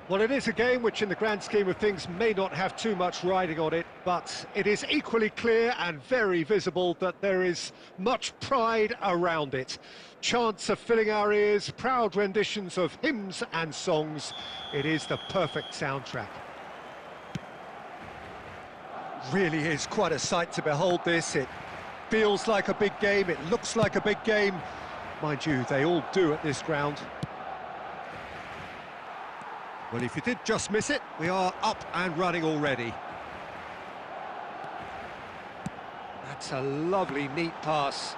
Well, it is a game which, in the grand scheme of things, may not have too much riding on it, but it is equally clear and very visible that there is much pride around it. Chants are filling our ears, proud renditions of hymns and songs. It is the perfect soundtrack. Really is quite a sight to behold this. It feels like a big game, it looks like a big game. Mind you, they all do at this ground. Well, if you did just miss it, we are up and running already. That's a lovely, neat pass.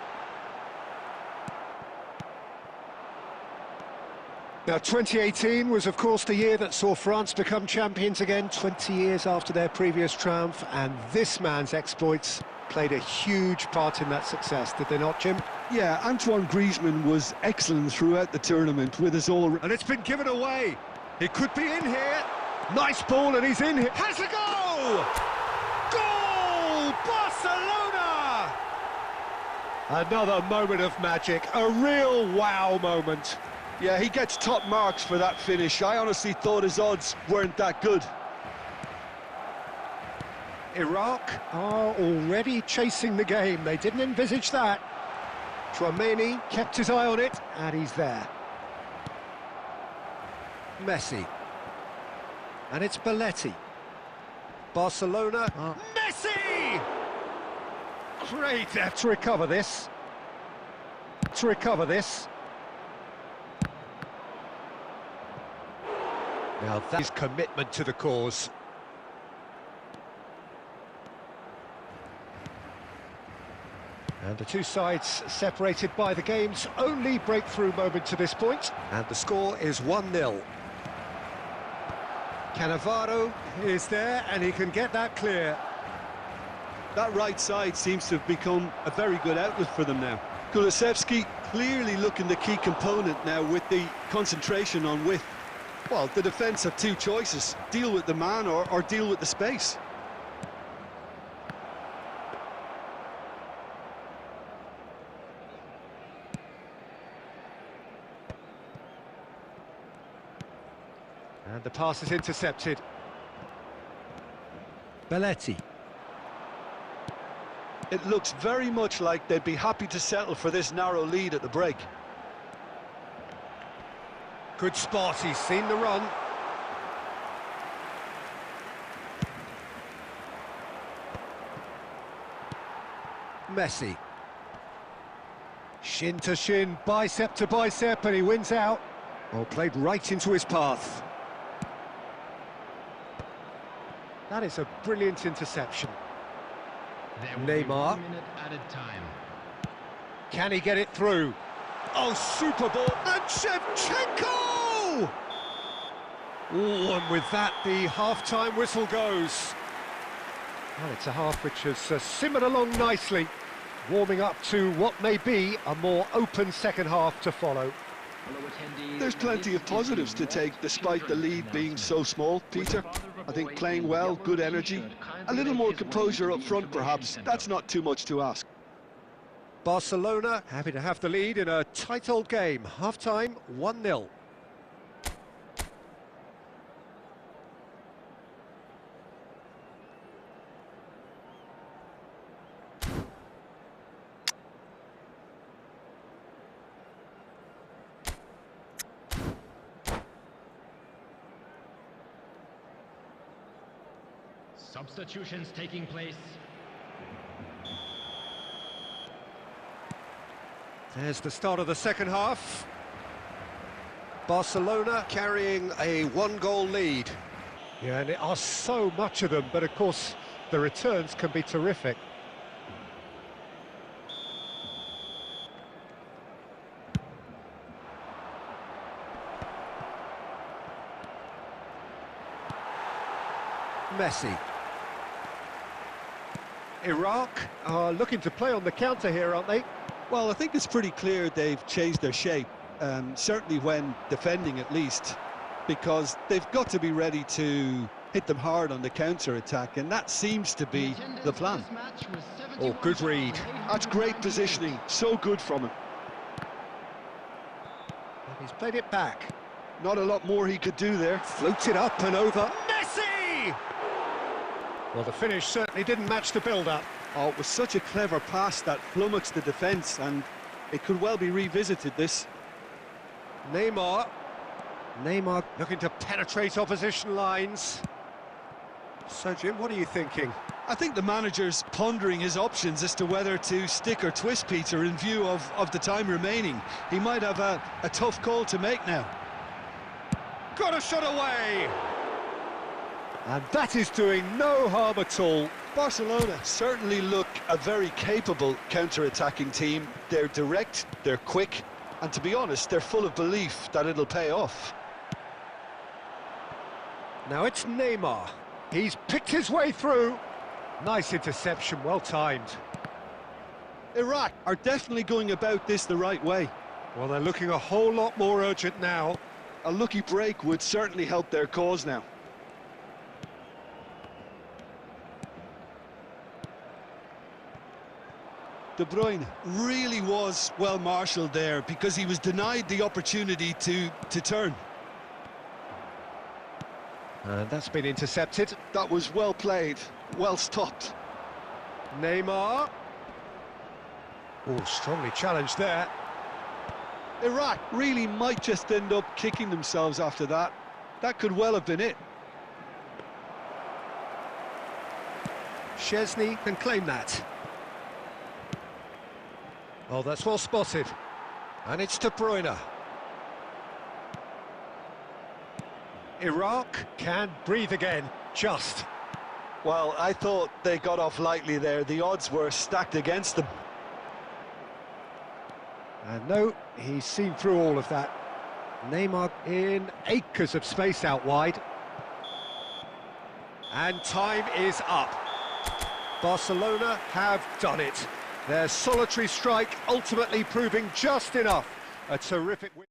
Now, 2018 was, of course, the year that saw France become champions again, 20 years after their previous triumph, and this man's exploits played a huge part in that success, did they not, Jim? Yeah, Antoine Griezmann was excellent throughout the tournament with his all... And it's been given away. It could be in here. Nice ball, and he's in here. Has a goal! Goal! Barcelona! Another moment of magic, a real wow moment. Yeah, he gets top marks for that finish. I honestly thought his odds weren't that good. Iraq are already chasing the game. They didn't envisage that. Chouameni kept his eye on it, and he's there. Messi. And it's Belletti. Barcelona. Messi! Great to recover this. Now that is commitment to the cause. And the two sides separated by the game's only breakthrough moment to this point. And the score is 1-0. Cannavaro is there, and he can get that clear. That right side seems to have become a very good outlet for them now. Kulusevski clearly looking the key component now with the concentration on width. Well, the defence have two choices, deal with the man or deal with the space. And the pass is intercepted. Belletti. It looks very much like they'd be happy to settle for this narrow lead at the break. Good spot, he's seen the run. Messi. Shin to shin, bicep to bicep, and he wins out. Well, played right into his path. That is a brilliant interception. Neymar. Can he get it through? Oh, super ball. And Shevchenko! Oh, and with that, the half-time whistle goes. Well, it's a half which has simmered along nicely, warming up to what may be a more open second half to follow. There's plenty of positives to take despite the lead being so small, Peter. I think playing well, good energy, a little more composure up front perhaps, that's not too much to ask. Barcelona happy to have the lead in a tight old game. Half-time, 1-0. Substitutions taking place. There's the start of the second half. Barcelona carrying a one-goal lead. Yeah, and there are so much of them, but of course the returns can be terrific. Messi. Iraq are looking to play on the counter here, aren't they? Well, I think it's pretty clear they've changed their shape, certainly when defending at least, because they've got to be ready to hit them hard on the counter-attack, and that seems to be the plan. Oh, good read. That's great positioning, so good from him. And he's played it back. Not a lot more he could do there. Floated up and over. Messi! Well, the finish certainly didn't match the build-up. Oh, it was such a clever pass that flummoxed the defence, and it could well be revisited, this. Neymar looking to penetrate opposition lines. So, Jim, what are you thinking? I think the manager's pondering his options as to whether to stick or twist Peter in view of the time remaining. He might have a tough call to make now. Got a shot away! And that is doing no harm at all. Barcelona certainly look a very capable counter-attacking team. They're direct, they're quick, and to be honest, they're full of belief that it'll pay off. Now it's Neymar. He's picked his way through. Nice interception, well timed. Iraq are definitely going about this the right way. Well, they're looking a whole lot more urgent now. A lucky break would certainly help their cause now. De Bruyne really was well marshalled there because he was denied the opportunity to turn. And that's been intercepted. That was well played, well stopped. Neymar. Oh, strongly challenged there. Iraq really might just end up kicking themselves after that. That could well have been it. Szczesny can claim that. Oh, that's well spotted. And it's De Bruyne. Iraq can breathe again, just. Well, I thought they got off lightly there. The odds were stacked against them. And no, he's seen through all of that. Neymar in acres of space out wide. And time is up. Barcelona have done it. Their solitary strike ultimately proving just enough. A terrific win.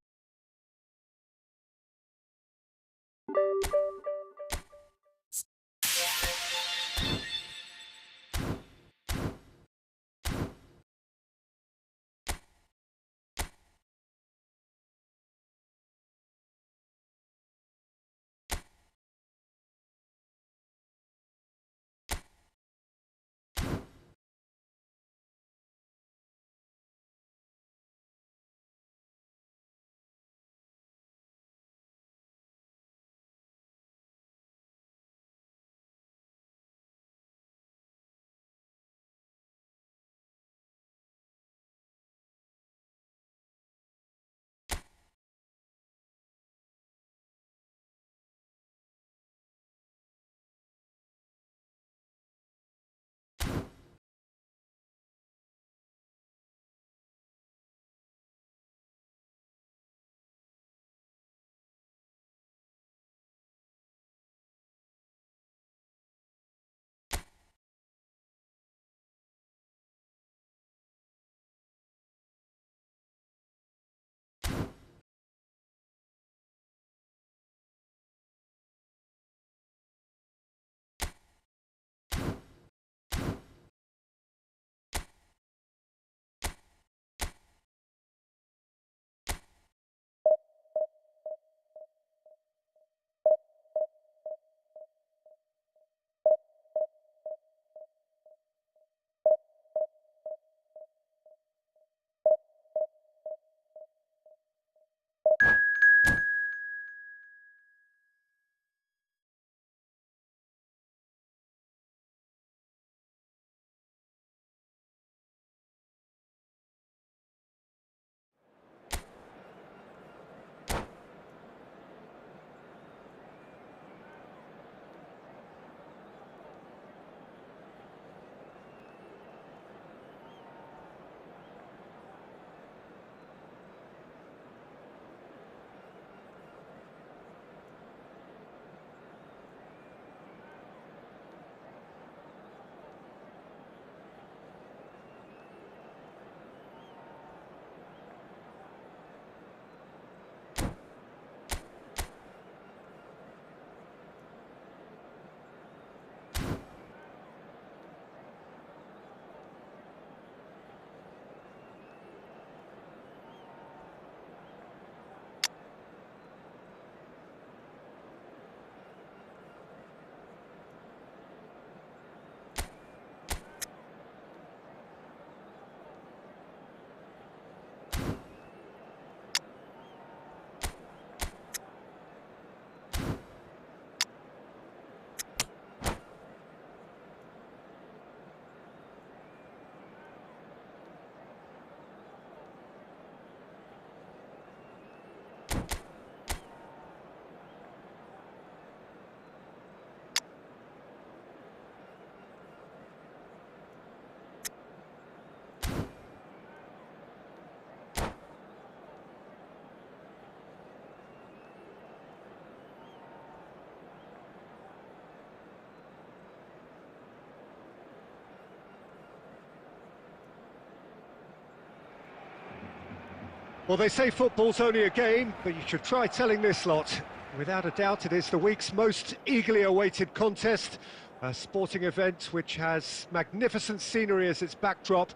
Well, they say football's only a game, but you should try telling this lot. Without a doubt, it is the week's most eagerly awaited contest, a sporting event which has magnificent scenery as its backdrop.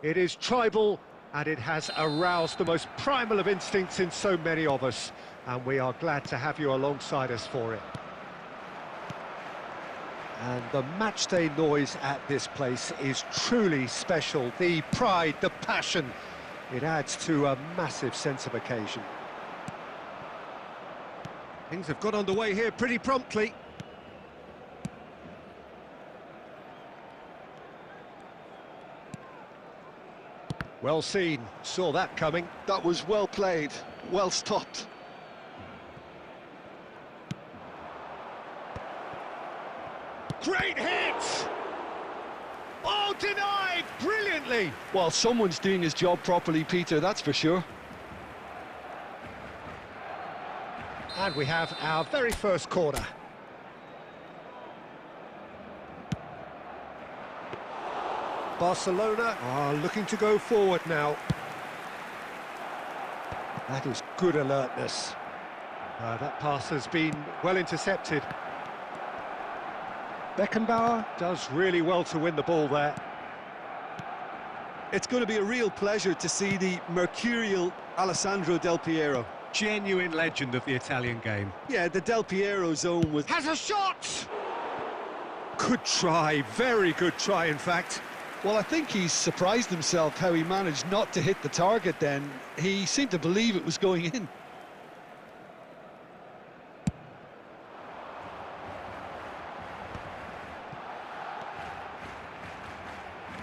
It is tribal, and it has aroused the most primal of instincts in so many of us, and we are glad to have you alongside us for it. And the matchday noise at this place is truly special. The pride, the passion, it adds to a massive sense of occasion. Things have got underway here pretty promptly. Well seen, saw that coming. That was well played, well stopped. Great hit! Oh, denied brilliantly! Well, someone's doing his job properly, Peter, that's for sure. And we have our very first corner. Barcelona are looking to go forward now. That is good alertness. That pass has been well intercepted. Beckenbauer does really well to win the ball there. It's going to be a real pleasure to see the mercurial Alessandro Del Piero. Genuine legend of the Italian game. Yeah, the Del Piero zone was... Has a shot! Good try, very good try in fact. Well, I think he's surprised himself how he managed not to hit the target then. He seemed to believe it was going in.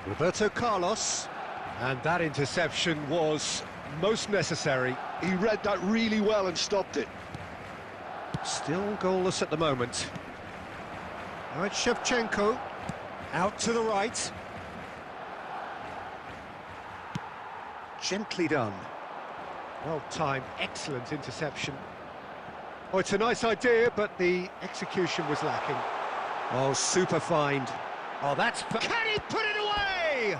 Roberto Carlos, and that interception was most necessary. He read that really well and stopped it. Still goalless at the moment. Now it's Shevchenko, out to the right. Gently done. Well timed, excellent interception. Oh, it's a nice idea, but the execution was lacking. Oh, super find. Oh, that's... Can he put it away?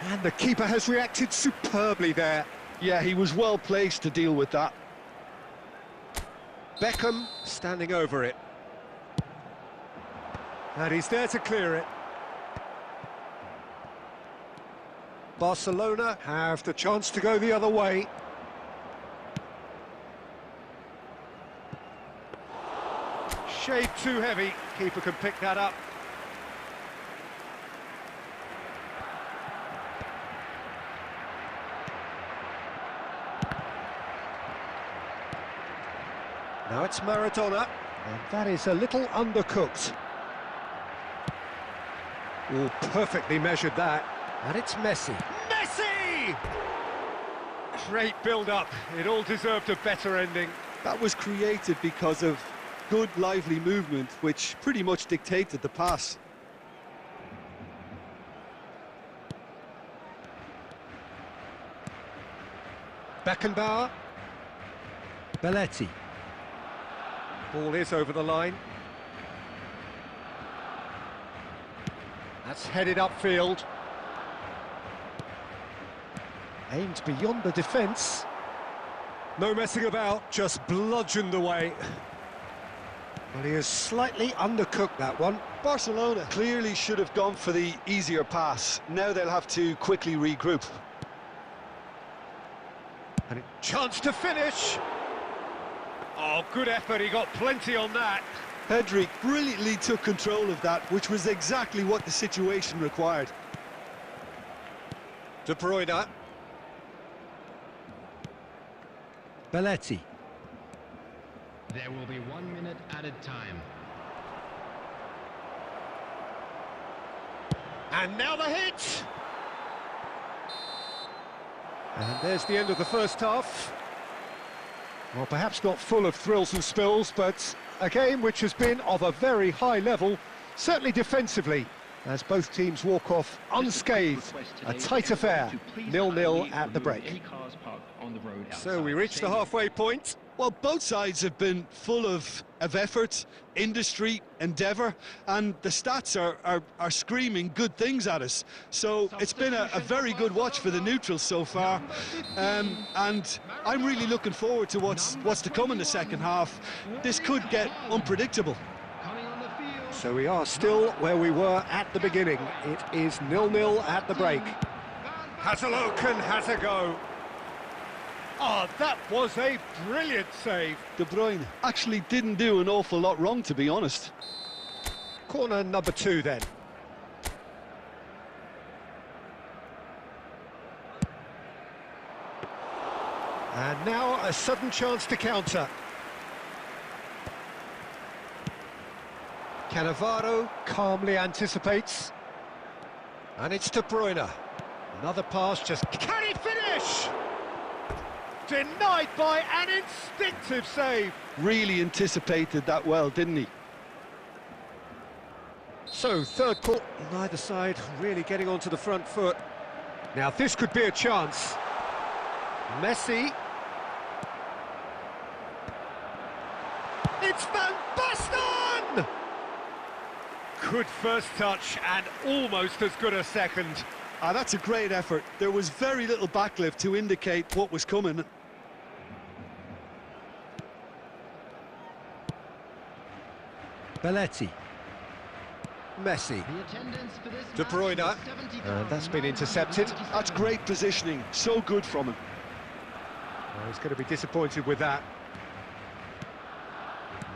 And the keeper has reacted superbly there. Yeah, he was well placed to deal with that. Beckham standing over it. And he's there to clear it. Barcelona have the chance to go the other way. Shade too heavy. Keeper can pick that up. Now it's Maradona, and that is a little undercooked. Oh, perfectly measured that. And it's Messi. Messi! Great build-up. It all deserved a better ending. That was created because of good, lively movement, which pretty much dictated the pass. Beckenbauer. Belletti. Ball is over the line. That's headed upfield. Aimed beyond the defence. No messing about, just bludgeoned away. Well, he has slightly undercooked that one. Barcelona clearly should have gone for the easier pass. Now they'll have to quickly regroup. And a chance to finish. Oh, good effort, he got plenty on that. Pedri brilliantly took control of that, which was exactly what the situation required. De Bruyne. Belletti. There will be 1 minute added time. And now the hit! And there's the end of the first half. Well, perhaps not full of thrills and spills, but a game which has been of a very high level, certainly defensively. as both teams walk off unscathed. A tight affair, 0-0 at the break. So we reach the halfway point. Well, both sides have been full of effort, industry, endeavour, and the stats are screaming good things at us. So it's been a very good watch for the neutrals so far, and I'm really looking forward to what's to come in the second half. This could get unpredictable. So we are still where we were at the beginning. It is 0-0 at the break. Has a look and has a go. Oh, that was a brilliant save. De Bruyne actually didn't do an awful lot wrong, to be honest. Corner number 2 then. And now a sudden chance to counter. Cannavaro calmly anticipates. And it's De Bruyne. Another pass, just... Can he finish? Denied by an instinctive save. Really anticipated that well, didn't he? So, third quarter, neither side really getting onto the front foot. Now, this could be a chance. Messi. It's Van Basten! Good first touch and almost as good a second. That's a great effort. There was very little backlift to indicate what was coming. Belletti. Messi. De Bruyne. That's been intercepted. That's great positioning. So good from him. Well, he's going to be disappointed with that.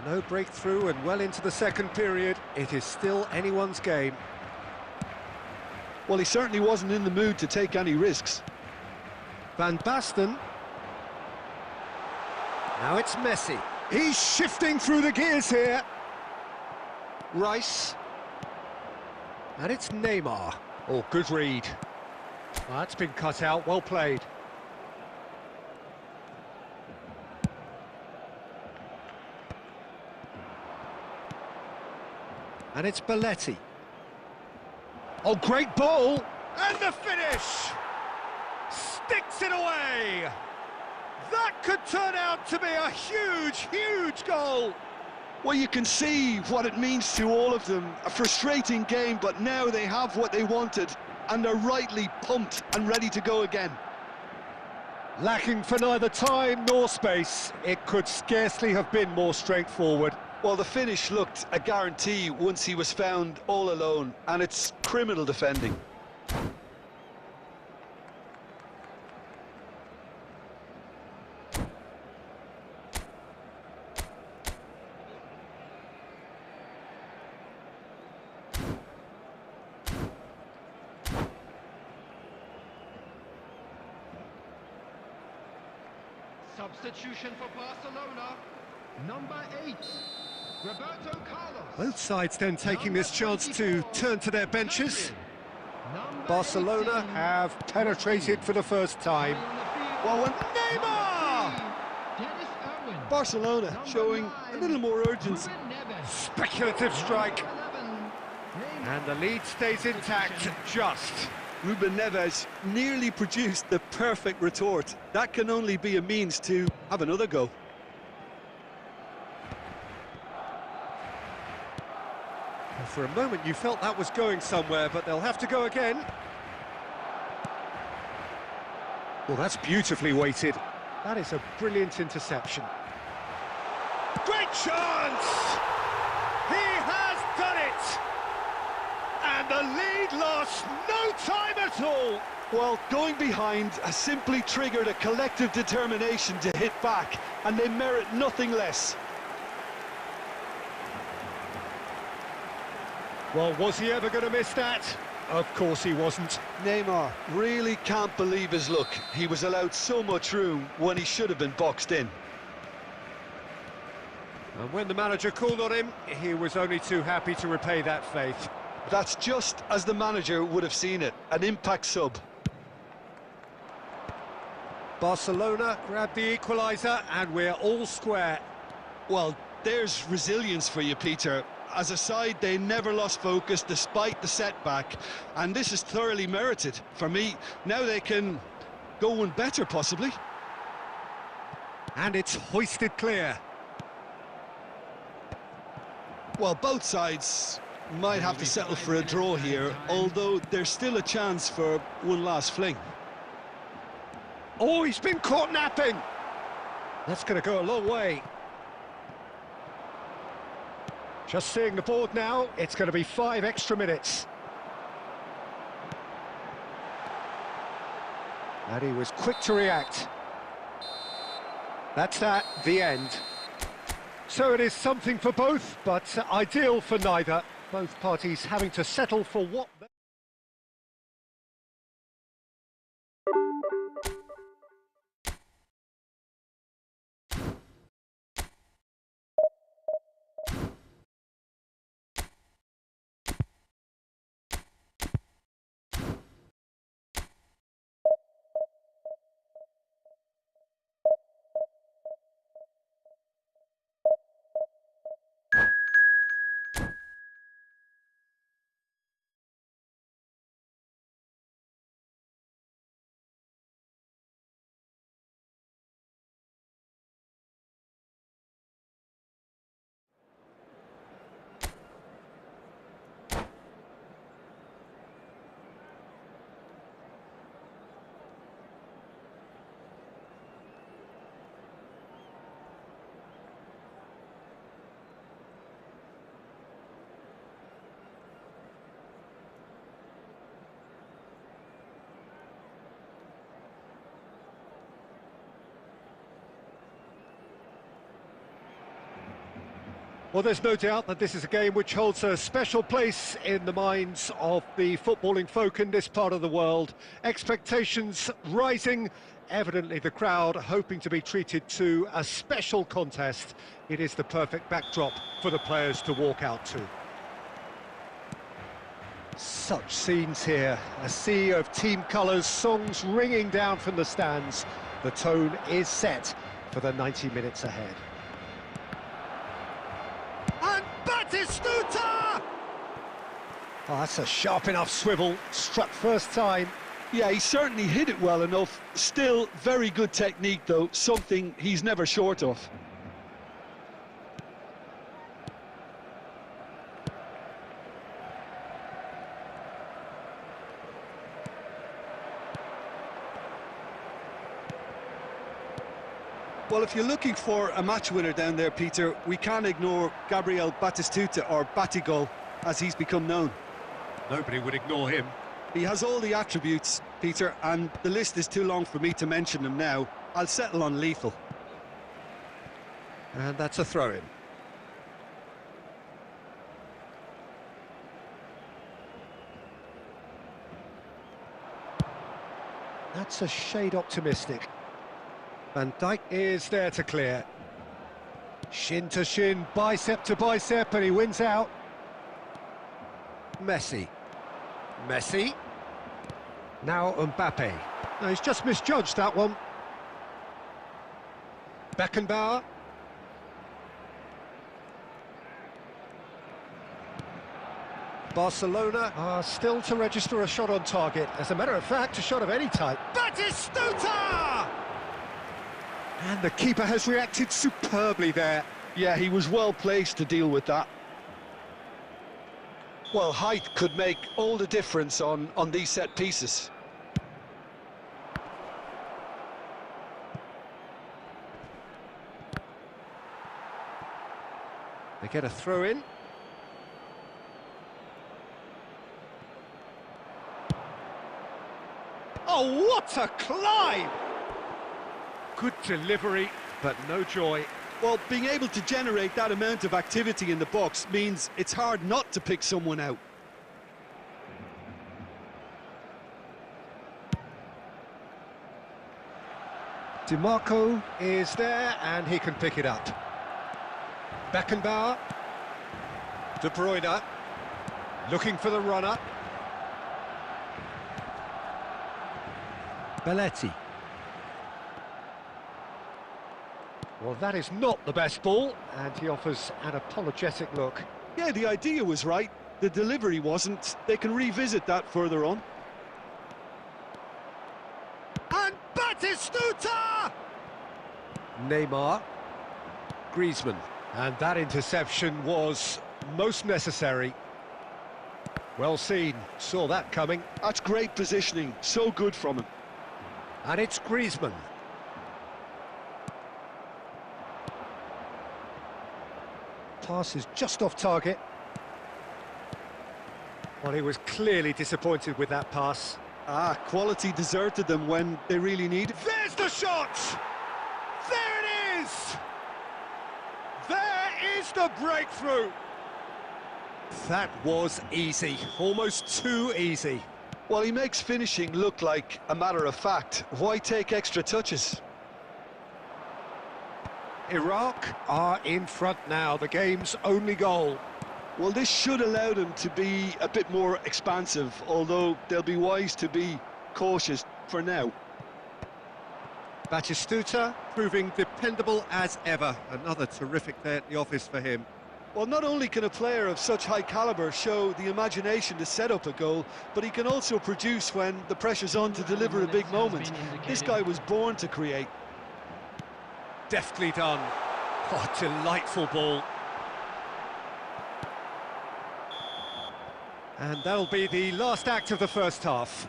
No breakthrough and well into the second period. It is still anyone's game. Well, he certainly wasn't in the mood to take any risks. Van Basten. Now it's Messi. He's shifting through the gears here. Rice. And it's Neymar. Oh, good read. Well, that's been cut out, well played. And it's Belletti. Oh, great ball! And the finish! Sticks it away! That could turn out to be a huge, huge goal! Well, you can see what it means to all of them. A frustrating game, but now they have what they wanted, and they're rightly pumped and ready to go again. Lacking for neither time nor space, it could scarcely have been more straightforward. Well, the finish looked a guarantee once he was found all alone, and it's criminal defending. Substitution for Barcelona, number 8. Roberto Carlos. Both sides then taking this chance to turn to their benches. Barcelona have penetrated for the first time. Well, when Neymar! Barcelona showing a little more urgency. Speculative strike. And the lead stays intact, just. Ruben Neves nearly produced the perfect retort. That can only be a means to have another go. For a moment you felt that was going somewhere, but they'll have to go again. Well, that's beautifully weighted. That is a brilliant interception. Great chance! He has done it! And the lead lost no time at all! Well, going behind has simply triggered a collective determination to hit back, and they merit nothing less. Well, was he ever going to miss that? Of course he wasn't. Neymar really can't believe his luck. He was allowed so much room when he should have been boxed in. And when the manager called on him, he was only too happy to repay that faith. That's just as the manager would have seen it, an impact sub. Barcelona grabbed the equaliser and we're all square. Well, there's resilience for you, Peter. as a side, they never lost focus despite the setback, and this is thoroughly merited. For me, now they can go one better, possibly. And it's hoisted clear. Well, both sides might have to settle for a draw here, although there's still a chance for one last fling. Oh, he's been caught napping. That's going to go a long way. Just seeing the board now, it's going to be 5 extra minutes. And he was quick to react. That's that, the end. So it is something for both, but ideal for neither. Both parties having to settle for what... Well, there's no doubt that this is a game which holds a special place in the minds of the footballing folk in this part of the world. Expectations rising, evidently the crowd hoping to be treated to a special contest. It is the perfect backdrop for the players to walk out to. Such scenes here, a sea of team colours, songs ringing down from the stands. The tone is set for the 90 minutes ahead. And Batistuta! Oh, that's a sharp enough swivel, struck first time. Yeah, he certainly hit it well enough. Still very good technique, though, something he's never short of. Well, if you're looking for a match winner down there, Peter, we can't ignore Gabriel Batistuta, or Batigol, as he's become known. Nobody would ignore him. He has all the attributes, Peter, and the list is too long for me to mention them now. I'll settle on lethal. And that's a throw-in. That's a shade optimistic. Van Dijk is there to clear. Shin to shin, bicep to bicep, and he wins out. Messi. Messi. Now Mbappe. No, he's just misjudged that one. Beckenbauer. Barcelona are still to register a shot on target. As a matter of fact, a shot of any type. Batistuta! And the keeper has reacted superbly there. Yeah, he was well placed to deal with that. Well, height could make all the difference on these set pieces. They get a throw in. Oh, what a climb! Good delivery, but no joy. Well, being able to generate that amount of activity in the box means it's hard not to pick someone out. DiMarco is there, and he can pick it up. Beckenbauer. De Bruyne. Looking for the runner. Belletti. Well, that is not the best ball, and he offers an apologetic look. Yeah, the idea was right. The delivery wasn't. They can revisit that further on. And Batistuta! Neymar. Griezmann. And that interception was most necessary. Well seen, saw that coming. That's great positioning, so good from him. And it's Griezmann. Pass is just off target. Well, he was clearly disappointed with that pass. Quality deserted them when they really needed. There's the shot! There it is! There is the breakthrough! That was easy, almost too easy. Well, he makes finishing look like a matter of fact. Why take extra touches? Iraq are in front now, the game's only goal. Well, this should allow them to be a bit more expansive, although they'll be wise to be cautious for now. Batistuta proving dependable as ever. Another terrific day at the office for him. Well, not only can a player of such high calibre show the imagination to set up a goal, but he can also produce when the pressure's on to deliver a big moment. This guy was born to create. Deftly done. Oh, delightful ball. And that'll be the last act of the first half.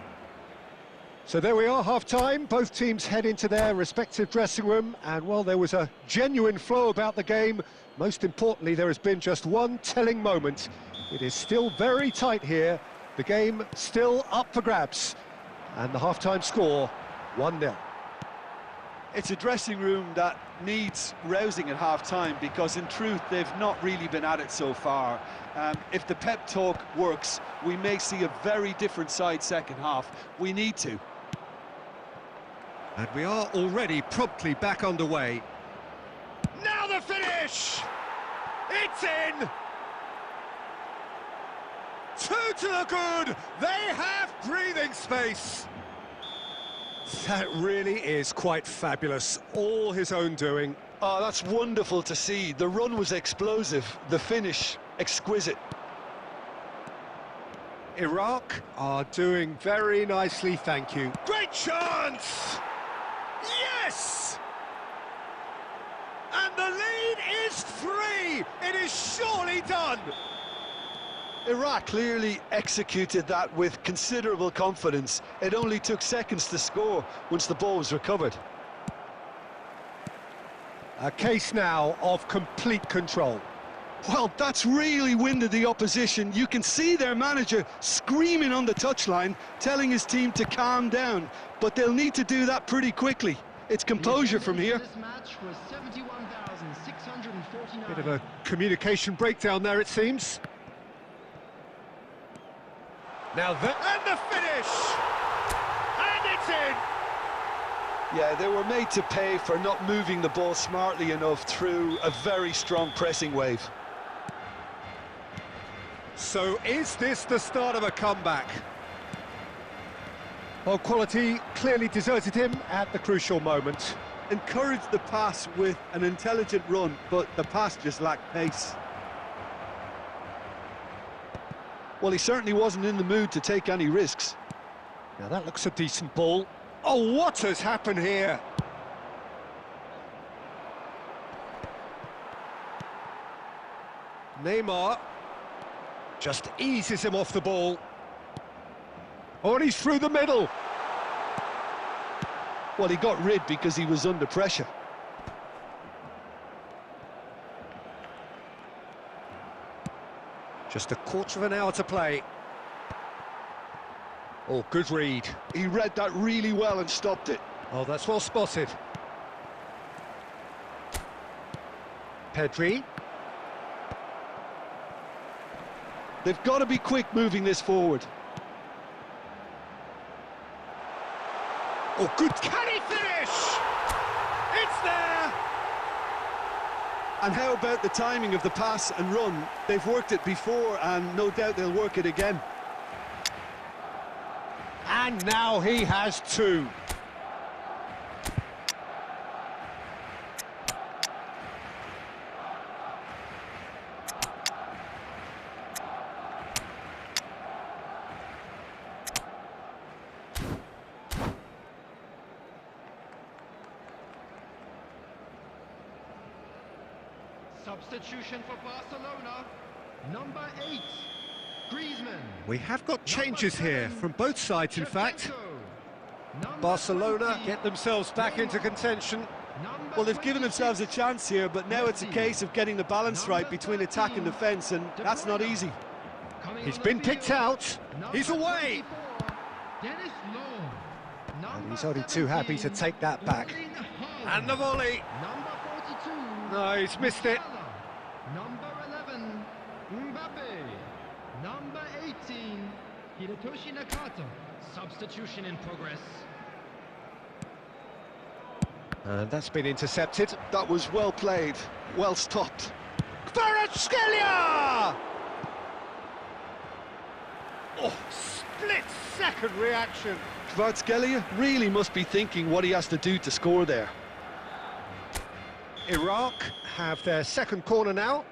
So there we are, half-time. Both teams head into their respective dressing room, and well, there was a genuine flow about the game. Most importantly, there has been just one telling moment. It is still very tight here. The game still up for grabs. And the half-time score, 1-0. It's a dressing room that needs rousing at half-time because, in truth, they've not really been at it so far. If the pep talk works, we may see a very different side second half. We need to. And we are already promptly back underway. Now the finish! It's in! 2 to the good! They have breathing space! That really is quite fabulous. All his own doing. Oh, that's wonderful to see. The run was explosive, the finish exquisite. Iraq are doing very nicely, thank you. Great chance! Yes! And the lead is 3! It is surely done! Iraq clearly executed that with considerable confidence. It only took seconds to score once the ball was recovered. A case now of complete control. Well, that's really winded the opposition. You can see their manager screaming on the touchline, telling his team to calm down. But they'll need to do that pretty quickly. It's composure from here. This match was 71,649. Bit of a communication breakdown there, it seems. Now and the finish! And it's in! Yeah, they were made to pay for not moving the ball smartly enough through a very strong pressing wave. So is this the start of a comeback? Well, quality clearly deserted him at the crucial moment. Encouraged the pass with an intelligent run, but the pass just lacked pace. Well, he certainly wasn't in the mood to take any risks. Now that looks a decent ball. Oh, what has happened here? Neymar just eases him off the ball. Oh, and he's through the middle. Well, he got rid because he was under pressure. Just a quarter of an hour to play. Oh, good read. He read that really well and stopped it. Oh, that's well spotted. Pedri. They've got to be quick moving this forward. Oh, good. Can he finish? It's there! And how about the timing of the pass and run? They've worked it before, and no doubt they'll work it again. And now he has 2. Substitution for Barcelona. Number 8, Griezmann. We have got changes here from both sides, in fact. Barcelona get themselves back into contention. Well, they've given themselves a chance here, but now it's a case of getting the balance right between attack and defence, and that's not easy. He's been picked out. He's away. And he's only too happy to take that back. And the volley. Number 42. No, he's missed it. Number 11, Mbappe. Number 18, Hirotoshi Nakata. Substitution in progress. And that's been intercepted. That was well played, well stopped. Kvaratskhelia! Oh, split-second reaction. Kvaratskhelia really must be thinking what he has to do to score there. Iraq have their second corner now.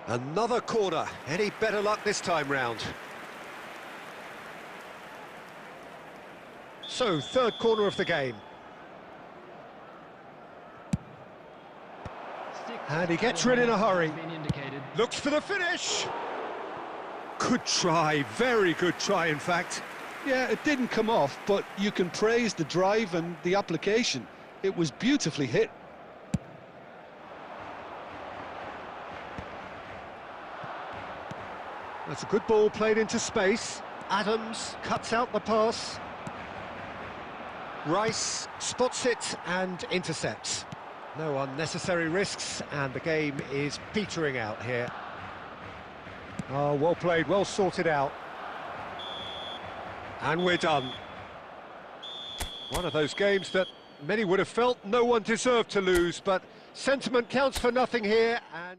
Another corner. Any better luck this time round? So, third corner of the game. And he gets rid in a hurry. Looks for the finish. Good try, very good try, in fact. Yeah, it didn't come off, but you can praise the drive and the application. It was beautifully hit. That's a good ball played into space. Adams cuts out the pass. Rice spots it and intercepts. No unnecessary risks, and the game is petering out here. Oh, well played, well sorted out. And we're done. One of those games that many would have felt no one deserved to lose, but sentiment counts for nothing here, and...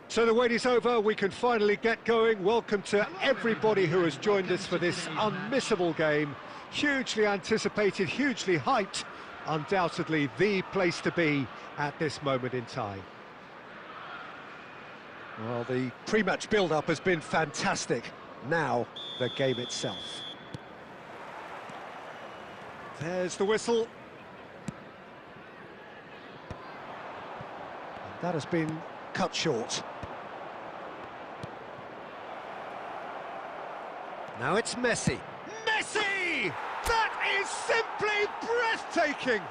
So the wait is over, we can finally get going. Welcome to everybody who has joined us for this unmissable game. Hugely anticipated, hugely hyped, undoubtedly the place to be at this moment in time. Well, the pre-match build-up has been fantastic. Now, the game itself. There's the whistle. That has been cut short. Now it's Messi. Messi! That is simply breathtaking!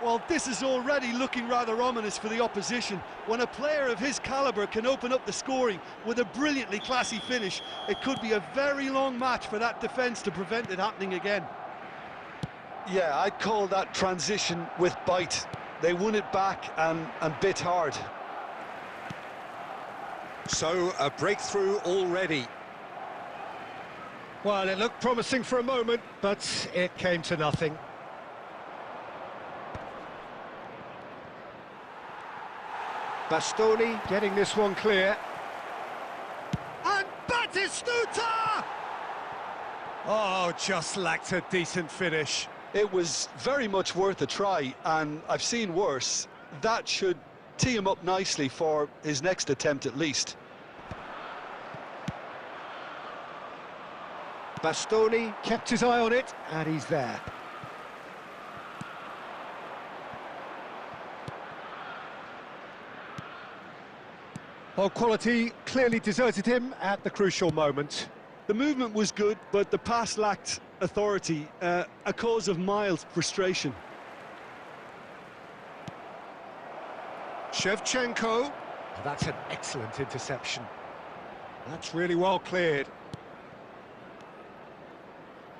Well, this is already looking rather ominous for the opposition. When a player of his calibre can open up the scoring with a brilliantly classy finish, it could be a very long match for that defence to prevent it happening again. Yeah, I'd call that transition with bite. They won it back and bit hard. So, a breakthrough already. Well, it looked promising for a moment, but it came to nothing. Bastoni getting this one clear. And Batistuta! Oh, just lacked a decent finish. It was very much worth a try, and I've seen worse. That should tee him up nicely for his next attempt at least. Bastoni kept his eye on it, and he's there. Oh, quality clearly deserted him at the crucial moment. The movement was good, but the pass lacked authority, a cause of mild frustration. Shevchenko. Oh, that's an excellent interception. That's really well cleared.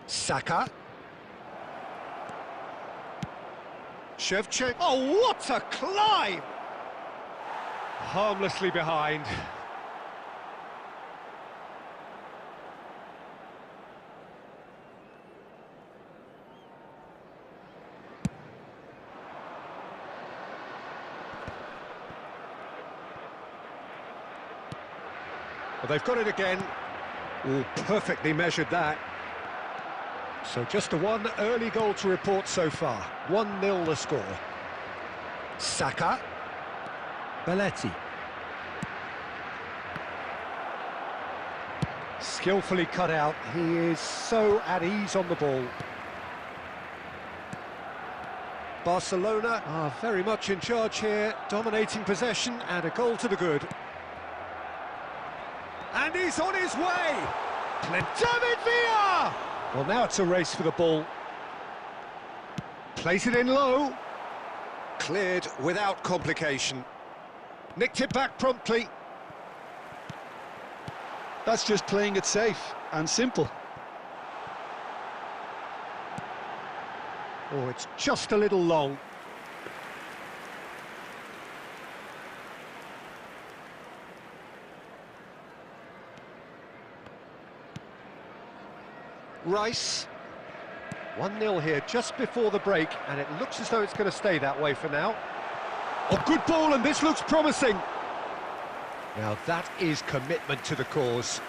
Saka. Shevchenko. Oh, what a climb! Harmlessly behind. Well, they've got it again. Ooh, perfectly measured that. So just a one early goal to report so far. 1-0 the score. Saka. Belletti. Skillfully cut out. He is so at ease on the ball. Barcelona are very much in charge here, dominating possession and a goal to the good. And he's on his way! David Villa! Well, now it's a race for the ball. Plays it in low. Cleared without complication. Nicked it back promptly. That's just playing it safe and simple. Oh, it's just a little long. Rice. 1-0 here just before the break, and it looks as though it's going to stay that way for now. Oh, good ball, and this looks promising. Now that is commitment to the cause.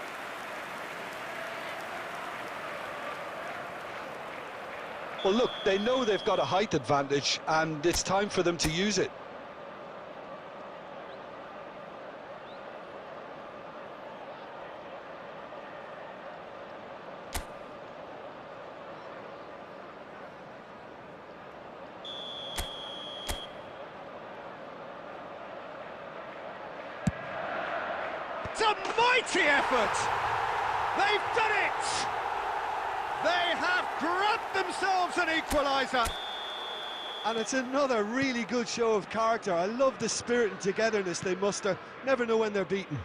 Well, look, they know they've got a height advantage, and it's time for them to use it. It's a mighty effort! They've done it! They have grabbed themselves an equaliser! And it's another really good show of character. I love the spirit and togetherness they muster. Never know when they're beaten.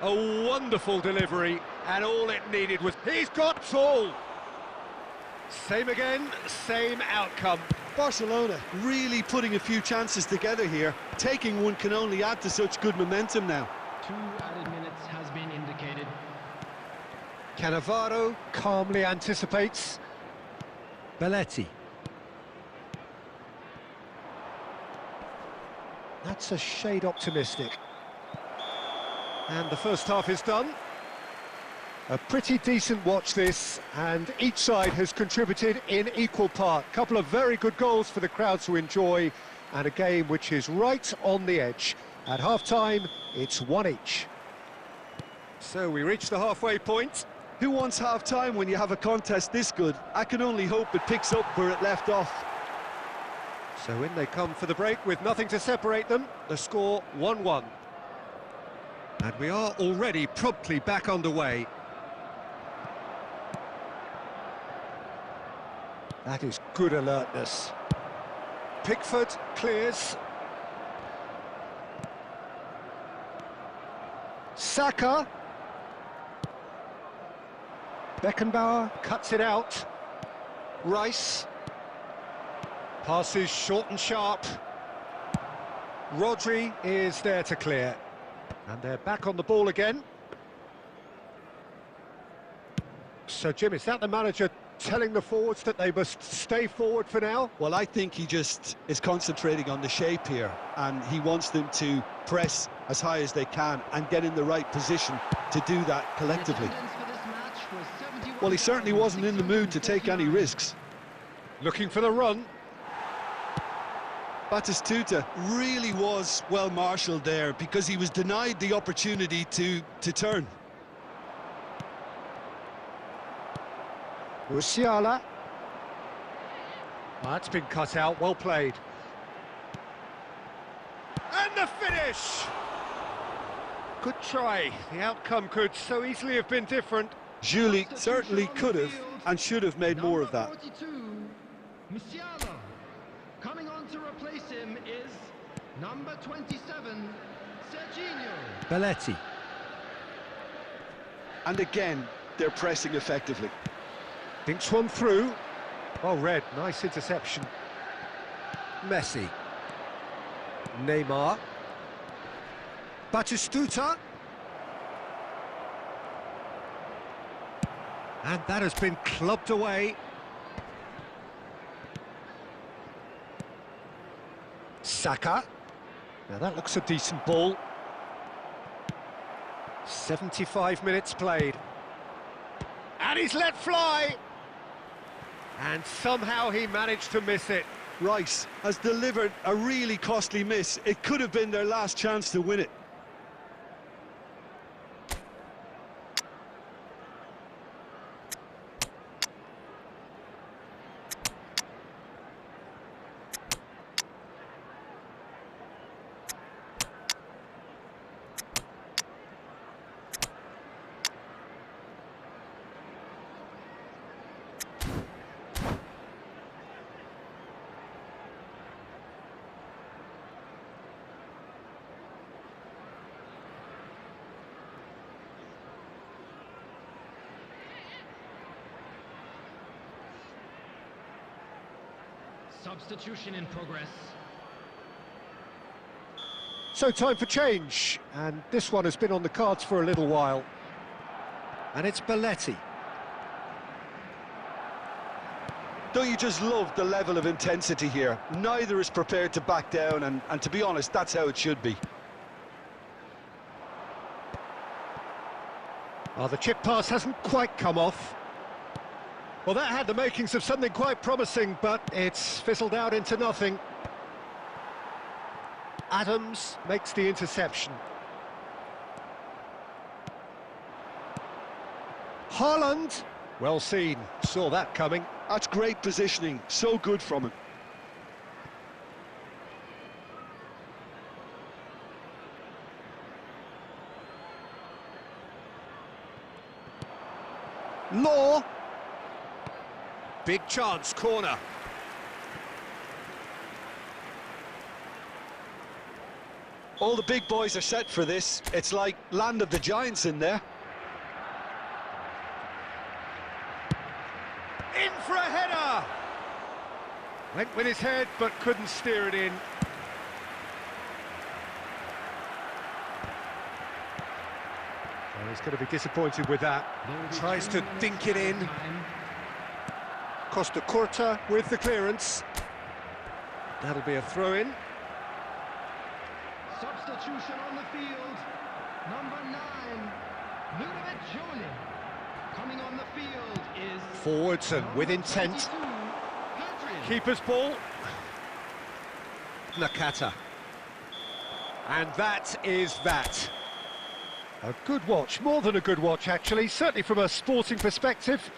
A wonderful delivery, and all it needed was... He's got tall! Same again, same outcome. Barcelona really putting a few chances together here. Taking one can only add to such good momentum now. 2 added minutes has been indicated. Cannavaro calmly anticipates. Belletti. That's a shade optimistic. And the first half is done. A pretty decent watch this, and each side has contributed in equal part. Couple of very good goals for the crowd to enjoy, and a game which is right on the edge. At half-time, it's 1 each. So we reach the halfway point. Who wants half-time when you have a contest this good? I can only hope it picks up where it left off. So in they come for the break with nothing to separate them. The score 1-1. And we are already promptly back underway. That is good alertness. Pickford clears. Saka. Beckenbauer cuts it out. Rice. Passes short and sharp. Rodri is there to clear. And they're back on the ball again. So, Jim, is that the manager telling the forwards that they must stay forward for now? Well, I think he just is concentrating on the shape here, and he wants them to press as high as they can and get in the right position to do that collectively. Well, he certainly wasn't in the mood to take any risks. Looking for the run. Batistuta really was well marshalled there because he was denied the opportunity to turn. Musiala. That's been cut out, well played. And the finish! Good try. The outcome could so easily have been different. Julie certainly could have and should have made more of that. 42, Musiala. Coming on to replace him is number 27, Serginho. Belletti. And again, they're pressing effectively. Thinks one through. Well read, nice interception. Messi. Neymar. Batistuta. And that has been clubbed away. Saka. Now that looks a decent ball. 75 minutes played. And he's let fly! And somehow he managed to miss it. Rice has delivered a really costly miss. It could have been their last chance to win it. Substitution in progress. So time for change, and this one has been on the cards for a little while. And it's Belletti. Don't you just love the level of intensity here? Neither is prepared to back down, and to be honest, that's how it should be. Oh, the chip pass hasn't quite come off. Well, that had the makings of something quite promising, but it's fizzled out into nothing. Adams makes the interception. Haaland, well seen, saw that coming. That's great positioning, so good from him. Law. Big chance, corner. All the big boys are set for this. It's like land of the giants in there. In for a header! Went with his head, but couldn't steer it in. Oh, he's going to be disappointed with that. Tries to dink it in. Costa Curta with the clearance. That'll be a throw-in. Substitution on the field. Number 9, Ludovic Jolie. Coming on the field is... Forwards and with intent. Keeper's ball. Nakata. And that is that. A good watch, more than a good watch actually, certainly from a sporting perspective.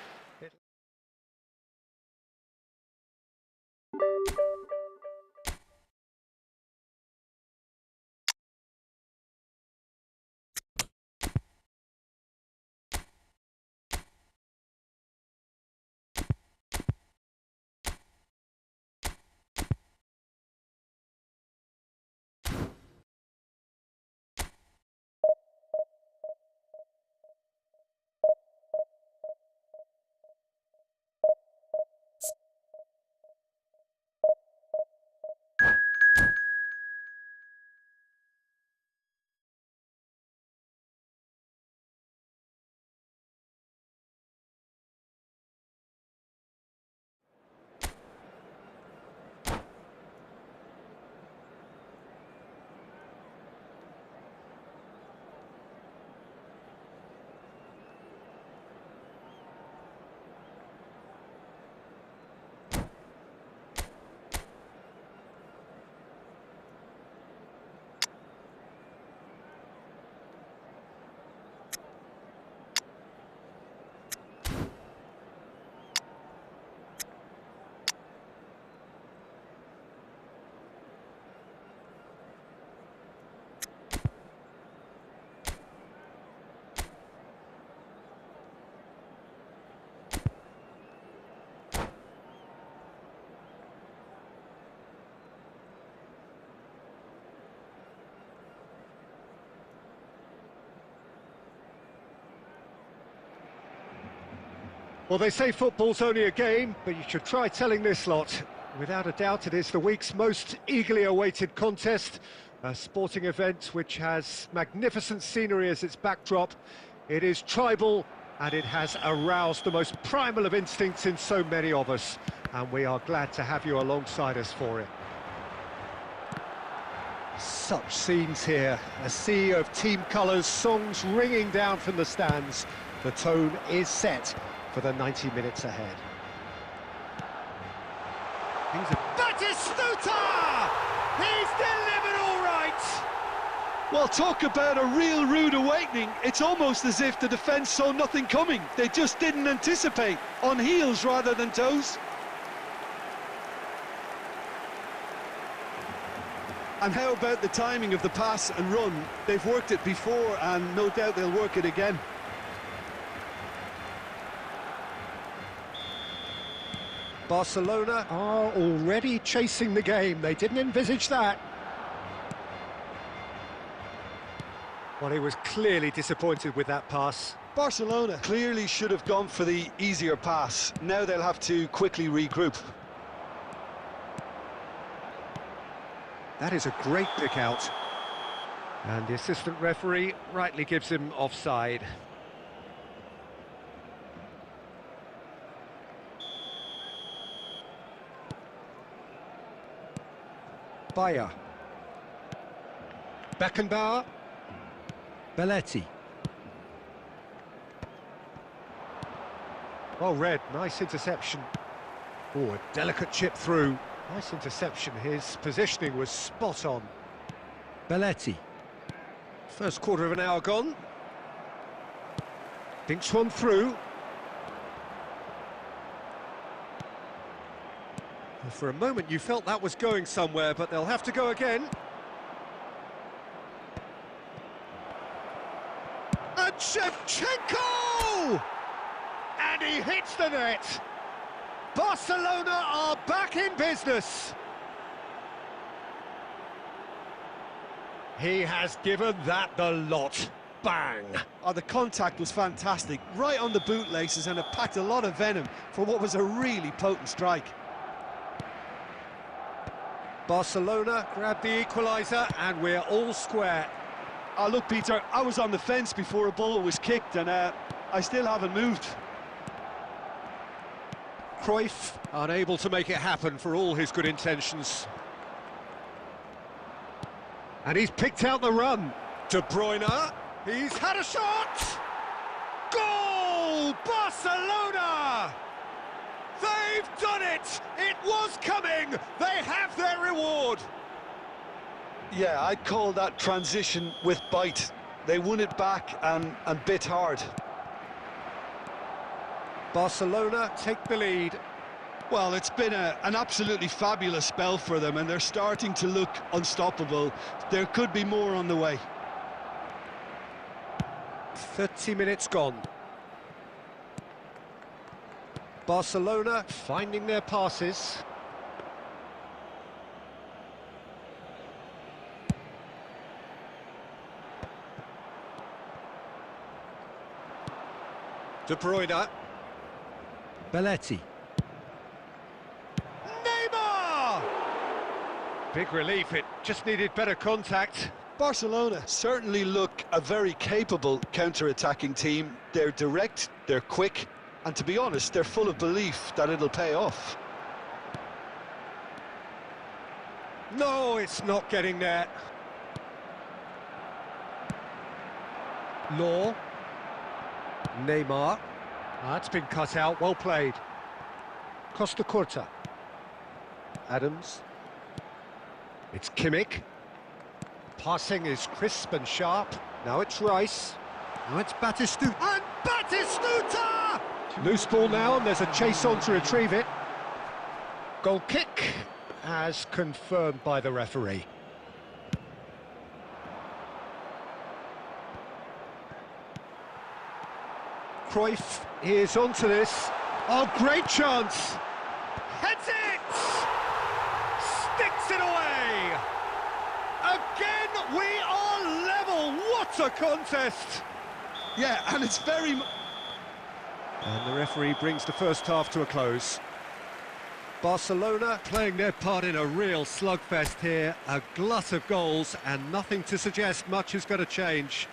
Well, they say football's only a game, but you should try telling this lot. Without a doubt, it is the week's most eagerly awaited contest, a sporting event which has magnificent scenery as its backdrop. It is tribal, and it has aroused the most primal of instincts in so many of us, and we are glad to have you alongside us for it. Such scenes here, a sea of team colours, songs ringing down from the stands. The tone is set for the 90 minutes ahead. Batistuta! He's delivered all right! Well, talk about a real rude awakening. It's almost as if the defence saw nothing coming. They just didn't anticipate, on heels rather than toes. And how about the timing of the pass and run? They've worked it before, and no doubt they'll work it again. Barcelona are already chasing the game. They didn't envisage that. Well, he was clearly disappointed with that pass. Barcelona clearly should have gone for the easier pass. Now they'll have to quickly regroup. That is a great pick out. And the assistant referee rightly gives him offside. Bayer. Beckenbauer. Belletti. Well read, nice interception. Oh, a delicate chip through. Nice interception, his positioning was spot on. Belletti. First quarter of an hour gone. Dinks one through. Well, for a moment you felt that was going somewhere, but they'll have to go again. And Shevchenko! And he hits the net! Barcelona are back in business! He has given that the lot. Bang! Oh, the contact was fantastic, right on the bootlaces, and it packed a lot of venom for what was a really potent strike. Barcelona grab the equaliser, and we're all square. Oh, look, Peter, I was on the fence before a ball was kicked, and I still haven't moved. Cruyff unable to make it happen for all his good intentions. And he's picked out the run. De Bruyne, he's had a shot! Goal! Barcelona! They've done it! It was coming! They have their reward! Yeah, I'd call that transition with bite. They won it back and bit hard. Barcelona take the lead. Well, it's been an absolutely fabulous spell for them, and they're starting to look unstoppable. There could be more on the way. 30 minutes gone. Barcelona finding their passes. De Bruyne. Belletti. Neymar! Big relief, it just needed better contact. Barcelona certainly look a very capable counter-attacking team. They're direct, they're quick, and to be honest, they're full of belief that it'll pay off. No, it's not getting there. Law. Neymar. That's been cut out, well played. Costa Curta. Adams. It's Kimmich. Passing is crisp and sharp. Now it's Rice. Now it's Batistuta. And Batistuta! Loose ball now, and there's a chase on to retrieve it. Goal kick, as confirmed by the referee. Cruyff is onto this. Oh, great chance! Heads it! Sticks it away! Again, we are level! What a contest! Yeah, and it's very... And the referee brings the first half to a close. Barcelona playing their part in a real slugfest here, a glut of goals, and nothing to suggest much is going to change.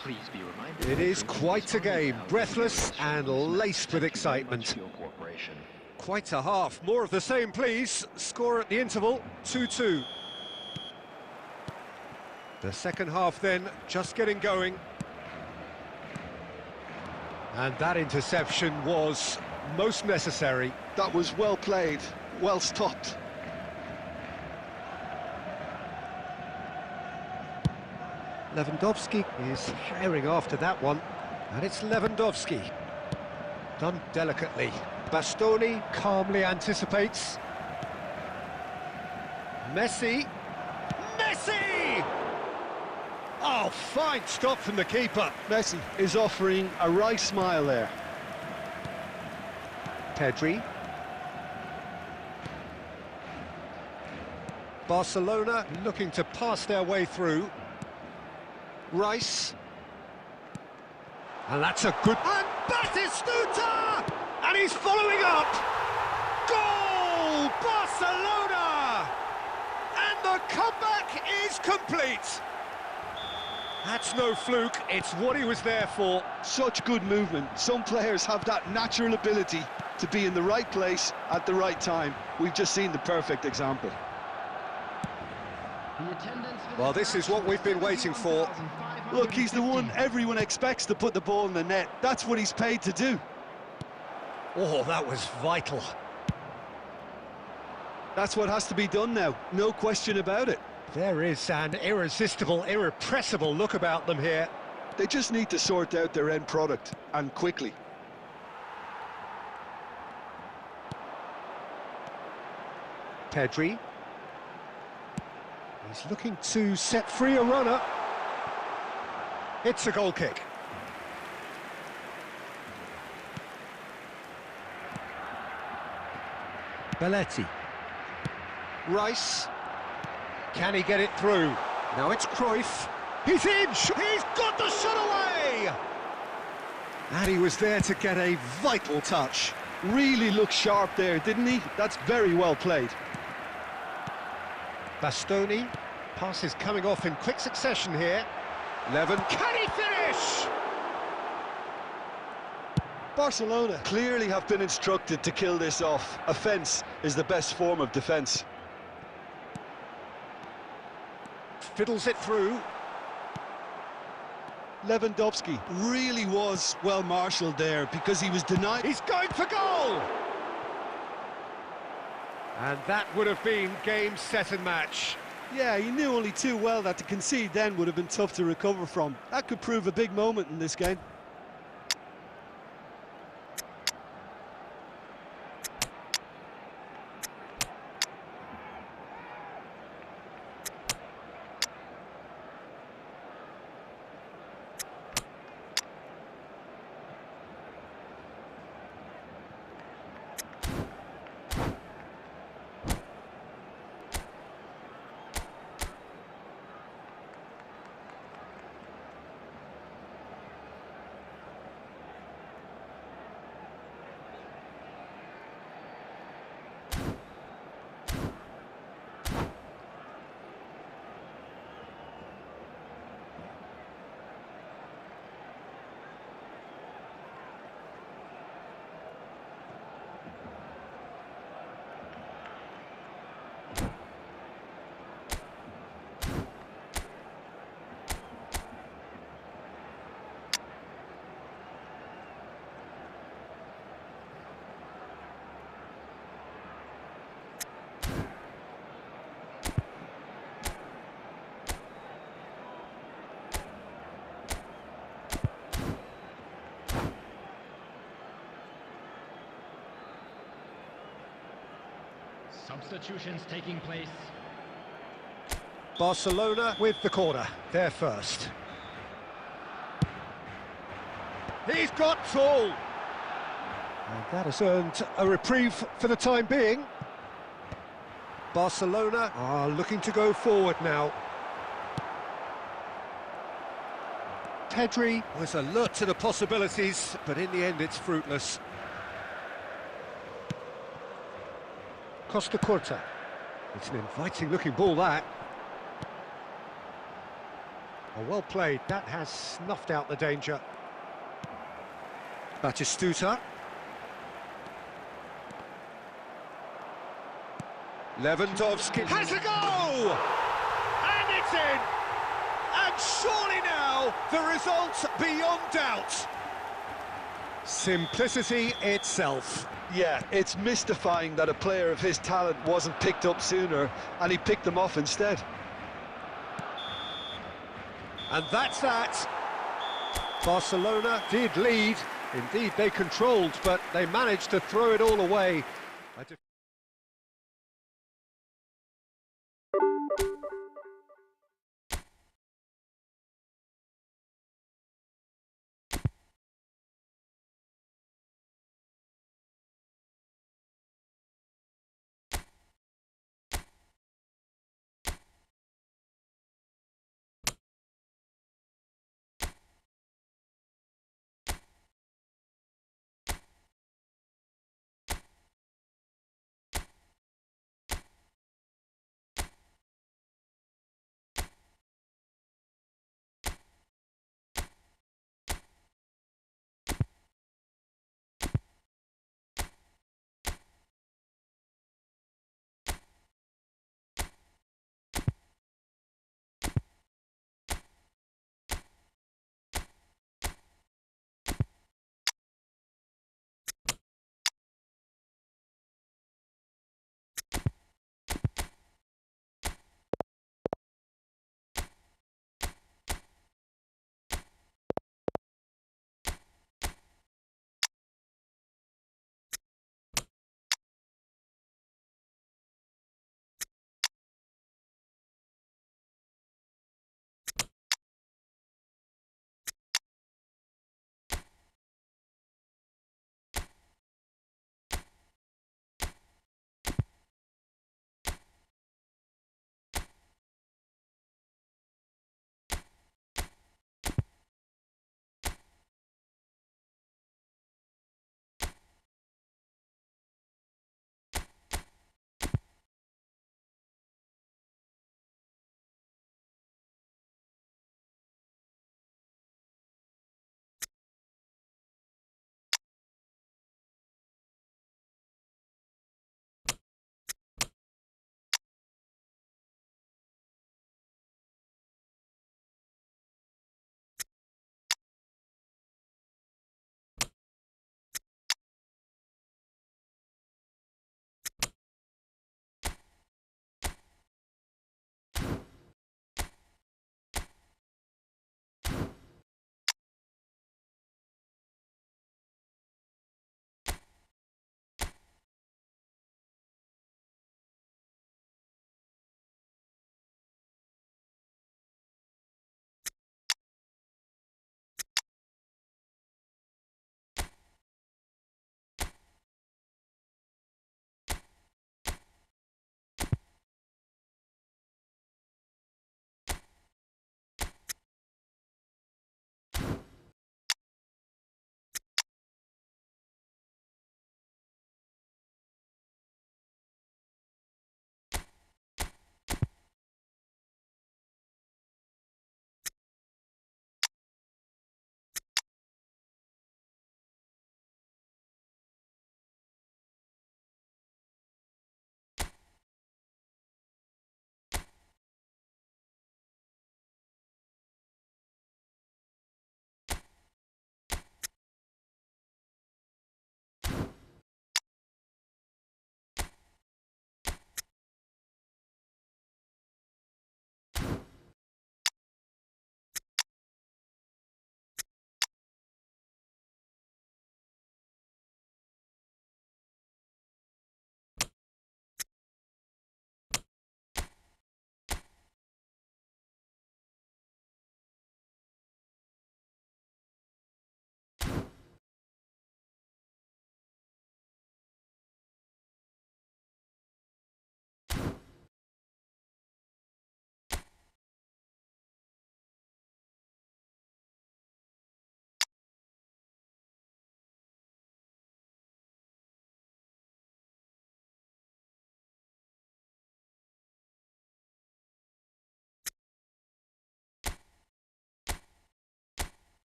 Please be reminded. It is quite a game, breathless and laced with excitement. Quite a half, more of the same please. Score at the interval, 2-2. The second half then, just getting going. And that interception was most necessary. That was well played, well stopped. Lewandowski is herring after that one, and it's Lewandowski. Done delicately. Bastoni calmly anticipates. Messi. Messi! Oh, fine stop from the keeper. Messi is offering a right smile there. Pedri. Barcelona looking to pass their way through. Rice. And that's a good... And Batistuta! And he's following up! Goal! Barcelona! And the comeback is complete! That's no fluke, it's what he was there for. Such good movement. Some players have that natural ability to be in the right place at the right time. We've just seen the perfect example. Well, this is what we've been waiting for. Look, he's the one everyone expects to put the ball in the net. That's what he's paid to do. Oh, that was vital. That's what has to be done now, no question about it. There is an irresistible, irrepressible look about them here. They just need to sort out their end product, and quickly. Pedri. He's looking to set free a runner. It's a goal kick. Belletti. Rice. Can he get it through? Now it's Cruyff. He's in! He's got the shot away! And he was there to get a vital touch. Really looked sharp there, didn't he? That's very well played. Bastoni. Passes coming off in quick succession here. Can he finish? Barcelona clearly have been instructed to kill this off. Offence is the best form of defence. Fiddles it through. Lewandowski really was well marshalled there because he was denied. He's going for goal! And that would have been game, set and match. Yeah, he knew only too well that to concede then would have been tough to recover from. That could prove a big moment in this game. Substitutions taking place. Barcelona with the corner, they're first. He's got tall! And that has earned a reprieve for the time being. Barcelona are looking to go forward now. Pedri was alert to the possibilities, but in the end it's fruitless. Costa Curta. It's an inviting-looking ball, that. Oh, well played. That has snuffed out the danger. Batistuta. Lewandowski has a go! And it's in! And surely now, the result's beyond doubt. Simplicity itself. Yeah, it's mystifying that a player of his talent wasn't picked up sooner, and he picked them off instead. And that's that. Barcelona did lead. Indeed, they controlled, but they managed to throw it all away.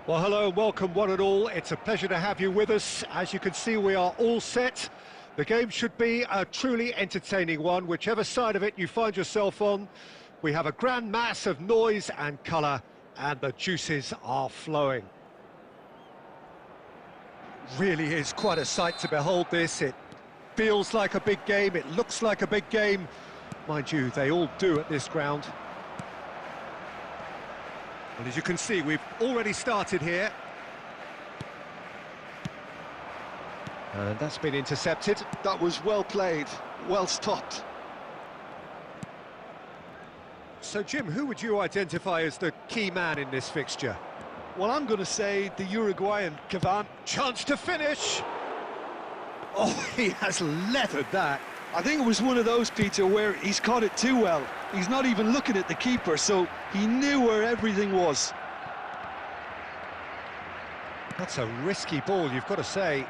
Well, hello and welcome one and all. It's a pleasure to have you with us. As you can see, we are all set. The game should be a truly entertaining one, whichever side of it you find yourself on. We have a grand mass of noise and colour, and the juices are flowing. Really is quite a sight to behold this. It feels like a big game, it looks like a big game. Mind you, they all do at this ground. Well, as you can see, we've already started here. And that's been intercepted. That was well played, well stopped. So, Jim, who would you identify as the key man in this fixture? Well, I'm going to say the Uruguayan, Cavani. Chance to finish! Oh, he has leathered that. I think it was one of those, Peter, where he's caught it too well. He's not even looking at the keeper, so he knew where everything was. That's a risky ball, you've got to say.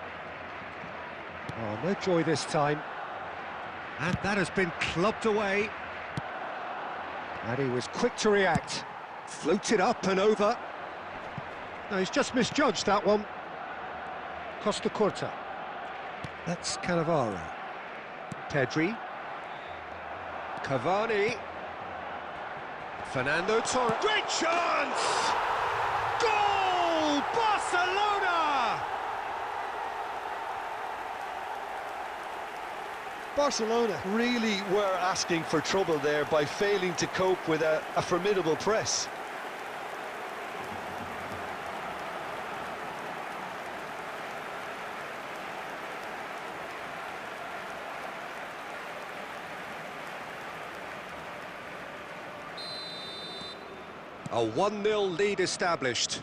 Oh, no joy this time. And that has been clubbed away. And he was quick to react. Floated up and over. No, he's just misjudged that one. Costa Corta. That's Cannavaro. Pedri. Cavani. Fernando Torres. Great chance! Goal! Barcelona! Barcelona really were asking for trouble there by failing to cope with a formidable press. A 1-0 lead established.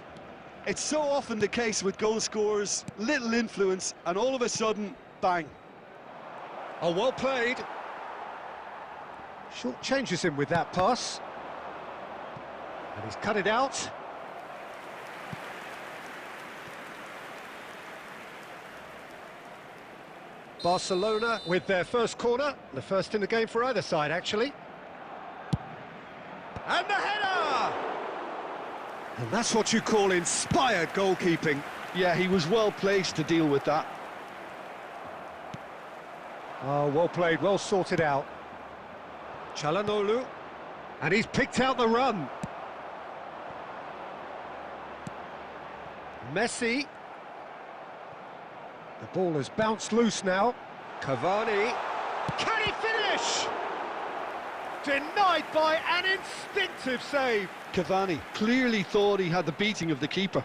It's so often the case with goal scorers, little influence, and all of a sudden, bang. Oh, well played. Short changes him with that pass. And he's cut it out. Barcelona with their first corner. The first in the game for either side, actually. And the header! And that's what you call inspired goalkeeping. Yeah, he was well placed to deal with that. Oh, well played, well sorted out. Çalhanoğlu. And he's picked out the run. Messi. The ball has bounced loose now. Cavani. Can he finish? Denied by an instinctive save. Cavani clearly thought he had the beating of the keeper.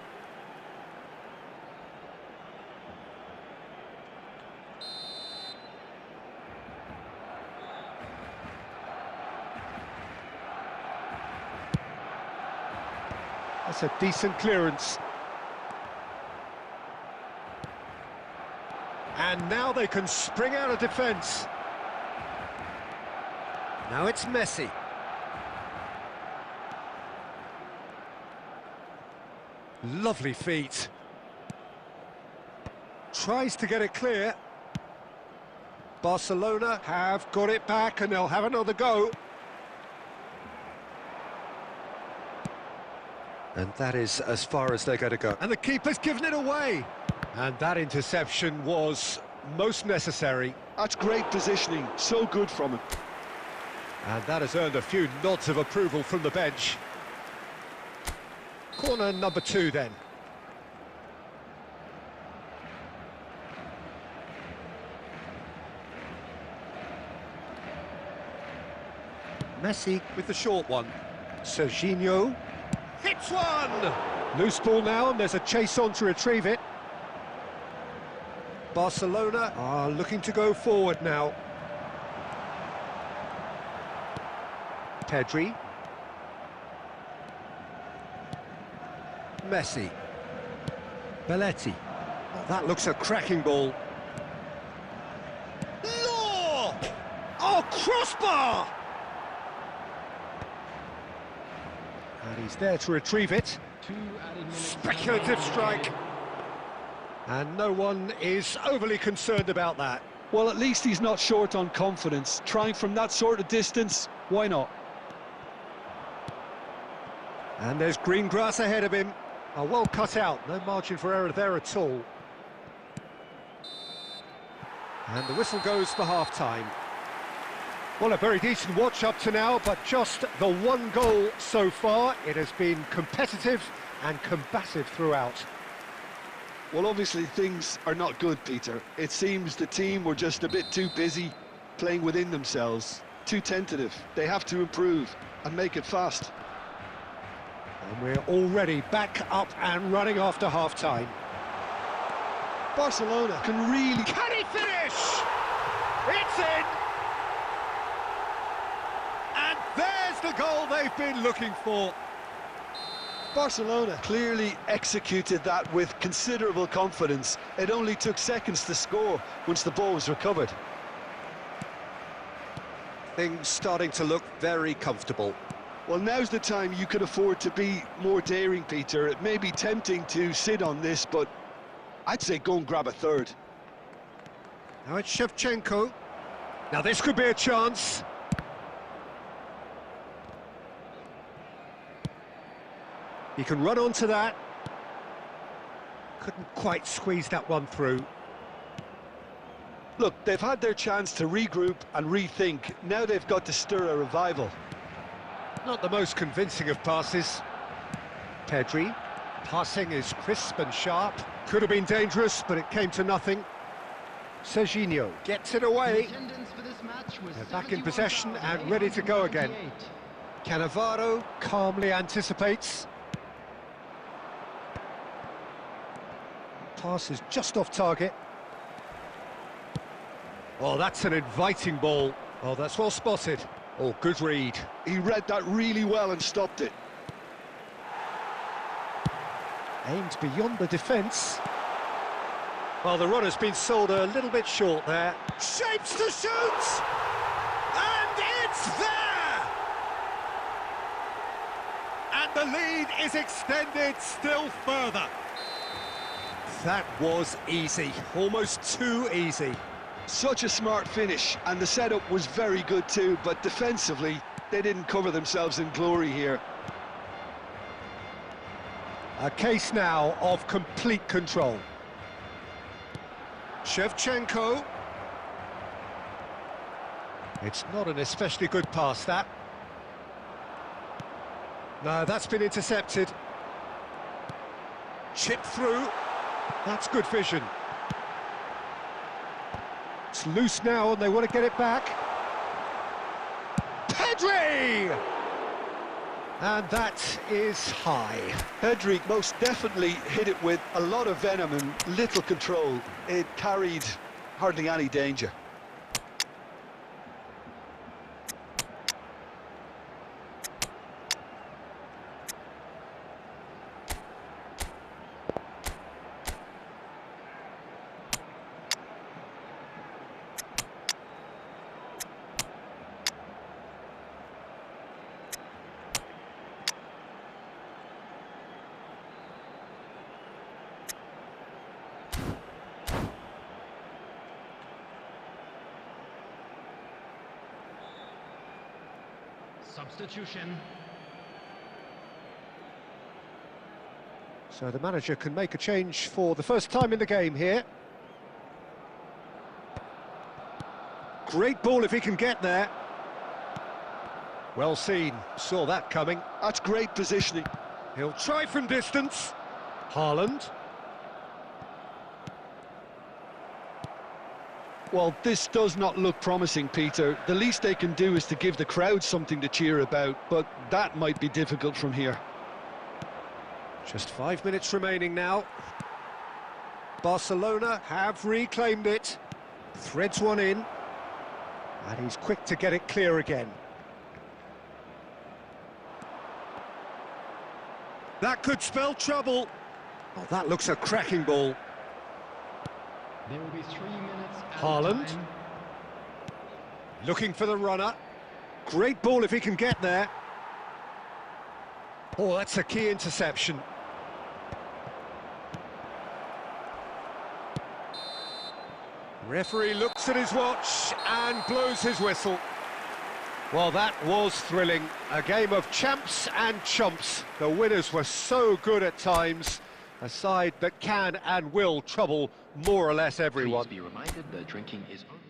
That's a decent clearance. And now they can spring out of defence. Now it's Messi. Lovely feet. Tries to get it clear. Barcelona have got it back and they'll have another go. And that is as far as they're going to go. And the keeper's given it away. And that interception was most necessary. That's great positioning, so good from him. And that has earned a few nods of approval from the bench. Corner number 2 then. Messi with the short one. Serginho hits one! Loose ball now, and there's a chase on to retrieve it. Barcelona are looking to go forward now. Pedri. Messi. Belletti. Oh, that looks a cracking ball. Law! Oh, crossbar! And he's there to retrieve it. Speculative strike. And no one is overly concerned about that. Well, at least he's not short on confidence. Trying from that sort of distance, why not? And there's green grass ahead of him. Oh, well cut out, no margin for error there at all. And the whistle goes for half-time. Well, a very decent watch up to now, but just the one goal so far. It has been competitive and combative throughout. Well, obviously things are not good, Peter. It seems the team were just a bit too busy playing within themselves, too tentative. They have to improve and make it fast. And we're already back up and running after half-time. Barcelona can really... Can he finish? It's in! And there's the goal they've been looking for. Barcelona clearly executed that with considerable confidence. It only took seconds to score once the ball was recovered. Things starting to look very comfortable. Well, now's the time you could afford to be more daring, Peter. It may be tempting to sit on this, but I'd say go and grab a third. Now it's Shevchenko. Now this could be a chance. He can run onto that. Couldn't quite squeeze that one through. Look, they've had their chance to regroup and rethink. Now they've got to stir a revival. Not the most convincing of passes. Pedri. Passing is crisp and sharp. Could have been dangerous, but it came to nothing. Serginho gets it away. They're back in possession and ready to go again. Cannavaro calmly anticipates. Pass is just off target. Oh, that's an inviting ball. Oh, that's well spotted. Oh, good read. He read that really well and stopped it. Aimed beyond the defence. Well, the run has been sold a little bit short there. Shapes to shoot! And it's there! And the lead is extended still further. That was easy, almost too easy. Such a smart finish, and the setup was very good too, but defensively, they didn't cover themselves in glory here. A case now of complete control. Shevchenko. It's not an especially good pass, that. No, that's been intercepted. Chip through. That's good vision. It's loose now and they want to get it back. Pedri! And that is high. Pedri most definitely hit it with a lot of venom and little control. It carried hardly any danger. Substitution. So the manager can make a change for the first time in the game here. Great ball if he can get there. Well seen, saw that coming. That's great positioning. He'll try from distance. Haaland. Well, this does not look promising, Peter. The least they can do is to give the crowd something to cheer about, but that might be difficult from here. Just 5 minutes remaining now. Barcelona have reclaimed it. Threads one in. And he's quick to get it clear again. That could spell trouble. Oh, that looks a cracking ball. There will be 3 minutes. Haaland. Looking for the runner. Great ball if he can get there. Oh, that's a key interception. Referee looks at his watch and blows his whistle. Well, that was thrilling. A game of champs and chumps. The winners were so good at times. A side that can and will trouble more or less everyone. Please be reminded that drinking is only...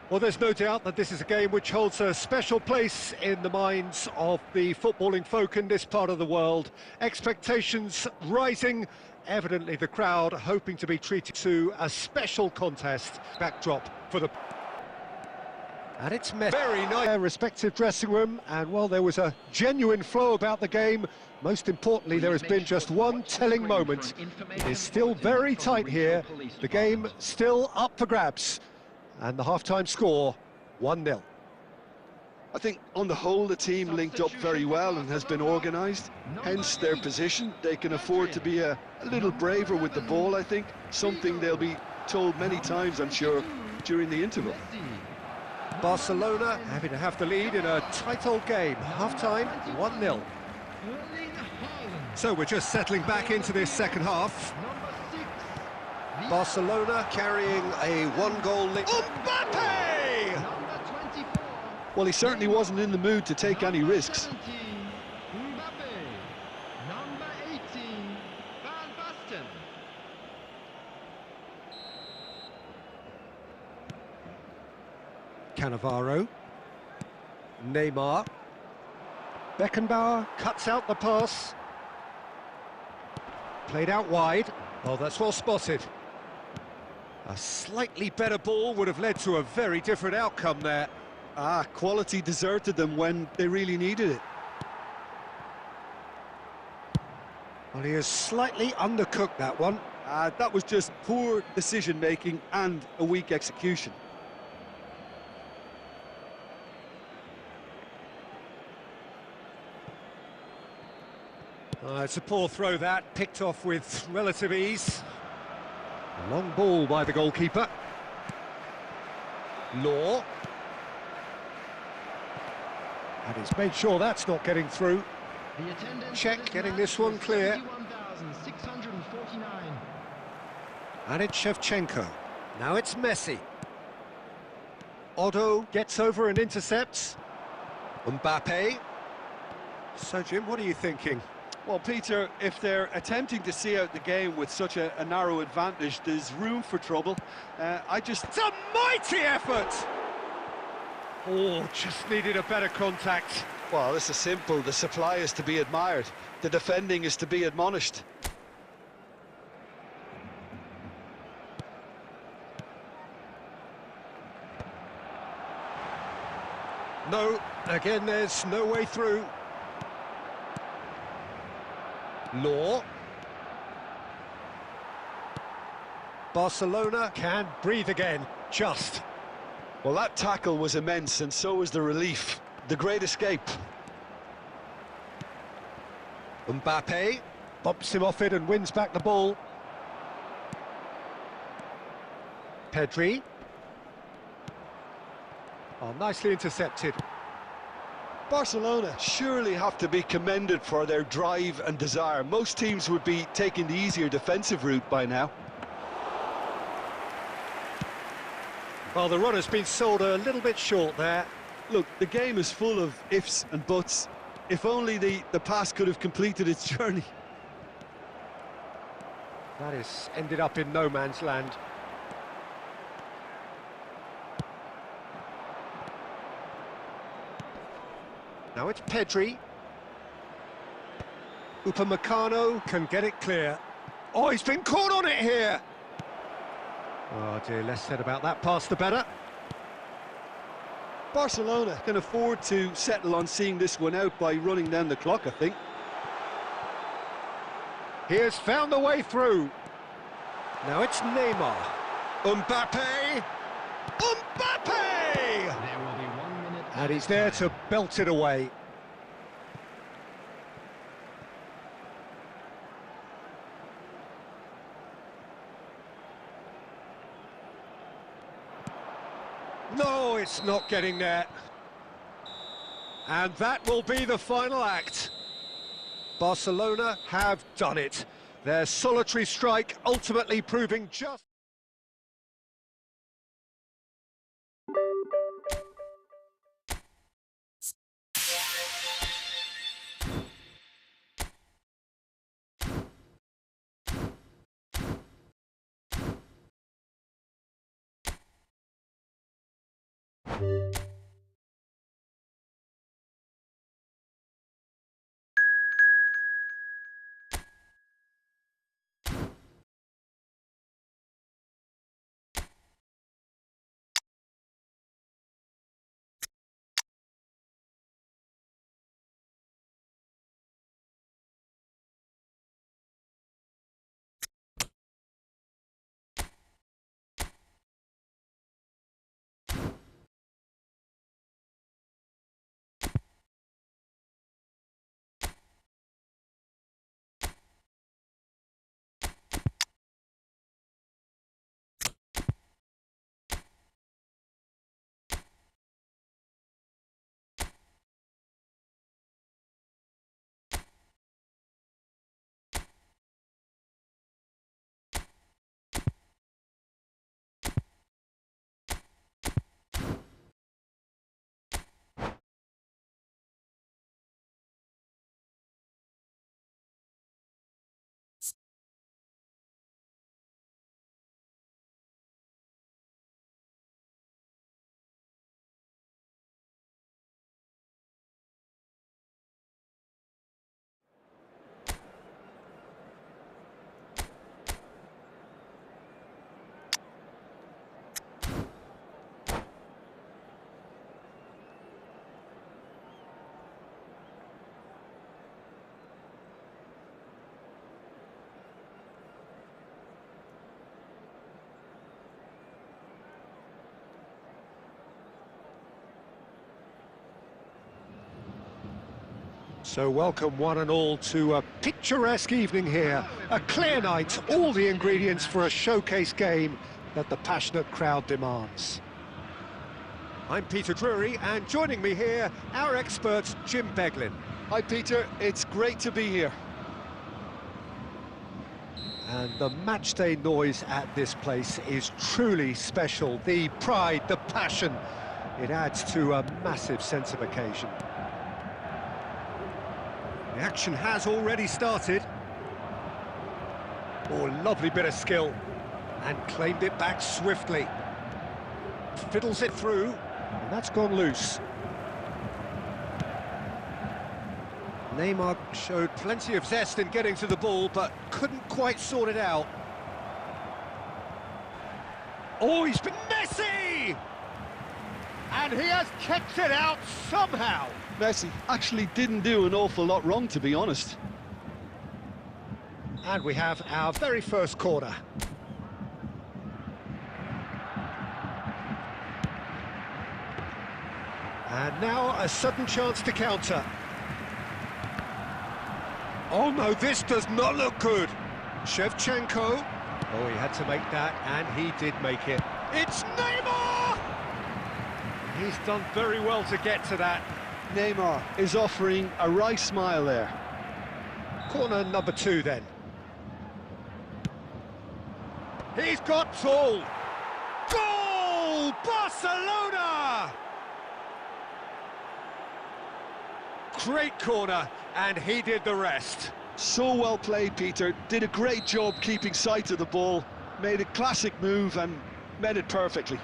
Well, there's no doubt that this is a game which holds a special place in the minds of the footballing folk in this part of the world. Expectations rising, evidently the crowd hoping to be treated to a special contest backdrop for the... And it's Messi. Very nice. Their respective dressing room, and while there was a genuine flow about the game, most importantly there has been just one telling moment. It is still very tight here, the game still up for grabs. And the half-time score, 1-0. I think on the whole the team linked up very well and has been organised, hence their position. They can afford to be a little braver with the ball, I think, something they'll be told many times, I'm sure, during the interval. Barcelona having to have the lead in a tight old game, half-time, 1-0. So we're just settling back into this second half. Barcelona carrying a one-goal lead. Mbappe! Well, he certainly wasn't in the mood to take any risks. Cannavaro. Neymar. Beckenbauer cuts out the pass. Played out wide. Oh, that's well spotted. A slightly better ball would have led to a very different outcome there. Quality deserted them when they really needed it. Well, he has slightly undercooked that one. That was just poor decision-making and a weak execution. It's a poor throw that, picked off with relative ease. A long ball by the goalkeeper. Law. And he's made sure that's not getting through. Check, getting this one clear. And it's Shevchenko. Now it's Messi. Otto gets over and intercepts. Mbappe. So, Jim, what are you thinking? Well, Peter, if they're attempting to see out the game with such a narrow advantage, there's room for trouble. It's a mighty effort! Oh, just needed a better contact. Well, this is simple. The supply is to be admired. The defending is to be admonished. No, again there's no way through. Law. Barcelona can breathe again, just. Well, that tackle was immense, and so was the relief. The great escape. Mbappe bumps him off it and wins back the ball. Pedri. Oh, nicely intercepted. Barcelona surely have to be commended for their drive and desire. Most teams would be taking the easier defensive route by now. Well, the run has been sold a little bit short there. Look, the game is full of ifs and buts. If only the pass could have completed its journey. That has ended up in no man's land. Now it's Pedri. Upamecano can get it clear. Oh, he's been caught on it here! Oh dear, less said about that pass the better. Barcelona can afford to settle on seeing this one out by running down the clock, I think. He has found the way through. Now it's Neymar. Mbappe! Mbappe! There will be 1 minute. And he's there to belt it away. No, it's not getting there. And that will be the final act. Barcelona have done it. Their solitary strike ultimately proving just... So welcome one and all to a picturesque evening here. A clear night, all the ingredients for a showcase game that the passionate crowd demands. I'm Peter Drury, and joining me here, our expert Jim Beglin. Hi Peter, it's great to be here. And the matchday noise at this place is truly special. The pride, the passion, it adds to a massive sense of occasion. The action has already started. Oh, lovely bit of skill. And claimed it back swiftly. Fiddles it through, and that's gone loose. Neymar showed plenty of zest in getting to the ball, but couldn't quite sort it out. Oh, he's been Messi! And he has kept it out somehow. Messi actually didn't do an awful lot wrong, to be honest. And we have our very first corner. And now a sudden chance to counter. Oh no, this does not look good. Shevchenko. Oh, he had to make that, and he did make it. It's Neymar! He's done very well to get to that. Neymar is offering a wry smile there. Corner number 2 then. He's got tall. Goal! Barcelona! Great corner, and he did the rest. So well played, Peter. Did a great job keeping sight of the ball. Made a classic move and met it perfectly.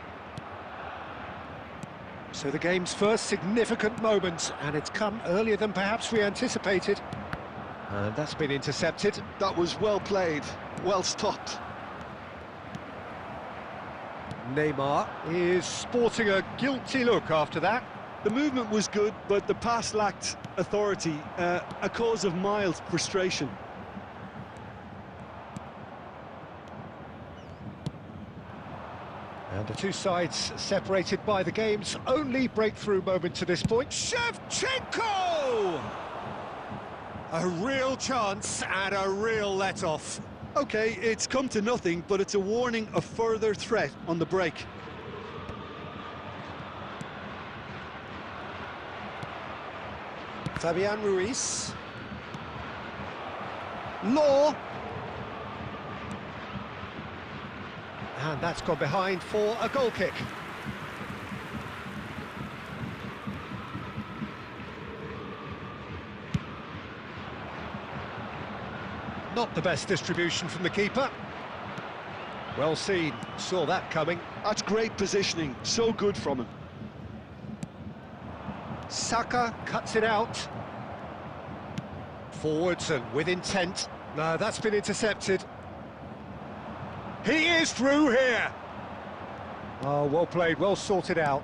So the game's first significant moment, and it's come earlier than perhaps we anticipated. And that's been intercepted. That was well played, well stopped. Neymar is sporting a guilty look after that. The movement was good, but the pass lacked authority, a cause of mild frustration. And the two sides separated by the game's only breakthrough moment to this point. Shevchenko! A real chance and a real let-off. Okay, it's come to nothing, but it's a warning of further threat on the break. Fabian Ruiz. Law. And that's gone behind for a goal kick. Not the best distribution from the keeper. Well seen, saw that coming. That's great positioning, so good from him. Saka cuts it out. Forwards and with intent. No, that's been intercepted. He is through here. Oh, well played, well sorted out.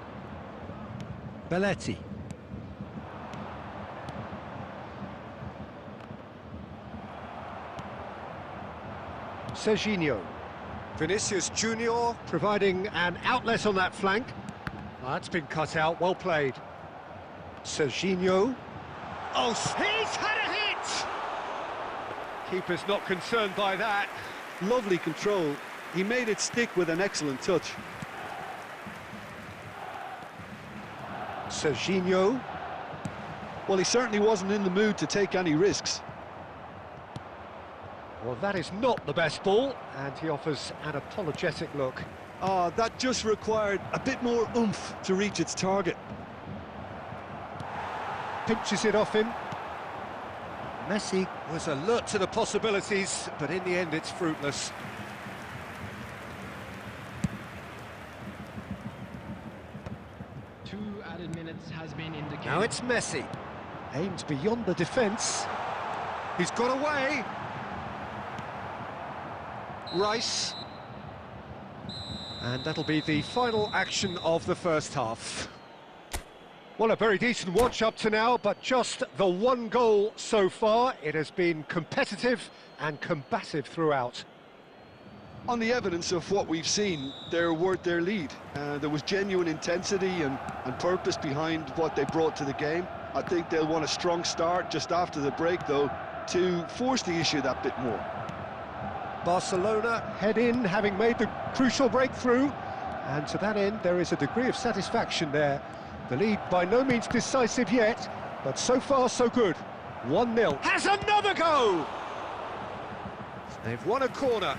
Belletti. Serginho. Vinicius Junior providing an outlet on that flank. Oh, that's been cut out, well played. Serginho. Oh, he's had a hit! Keeper's not concerned by that. Lovely control. He made it stick with an excellent touch. Serginho. Well, he certainly wasn't in the mood to take any risks. Well, that is not the best ball, and he offers an apologetic look. Ah, that just required a bit more oomph to reach its target. Pinches it off him. Messi was alert to the possibilities, but in the end it's fruitless. Two added minutes has been indicated. Now it's Messi. Aimed beyond the defence. He's got away. Rice. And that'll be the final action of the first half. Well, a very decent watch up to now, but just the one goal so far. It has been competitive and combative throughout. On the evidence of what we've seen, they're worth their lead. There was genuine intensity and purpose behind what they brought to the game. I think they'll want a strong start just after the break, though, to force the issue that bit more. Barcelona head in, having made the crucial breakthrough. And to that end, there is a degree of satisfaction there. The lead by no means decisive yet, but so far so good. 1-0. Has another go! They've won a corner.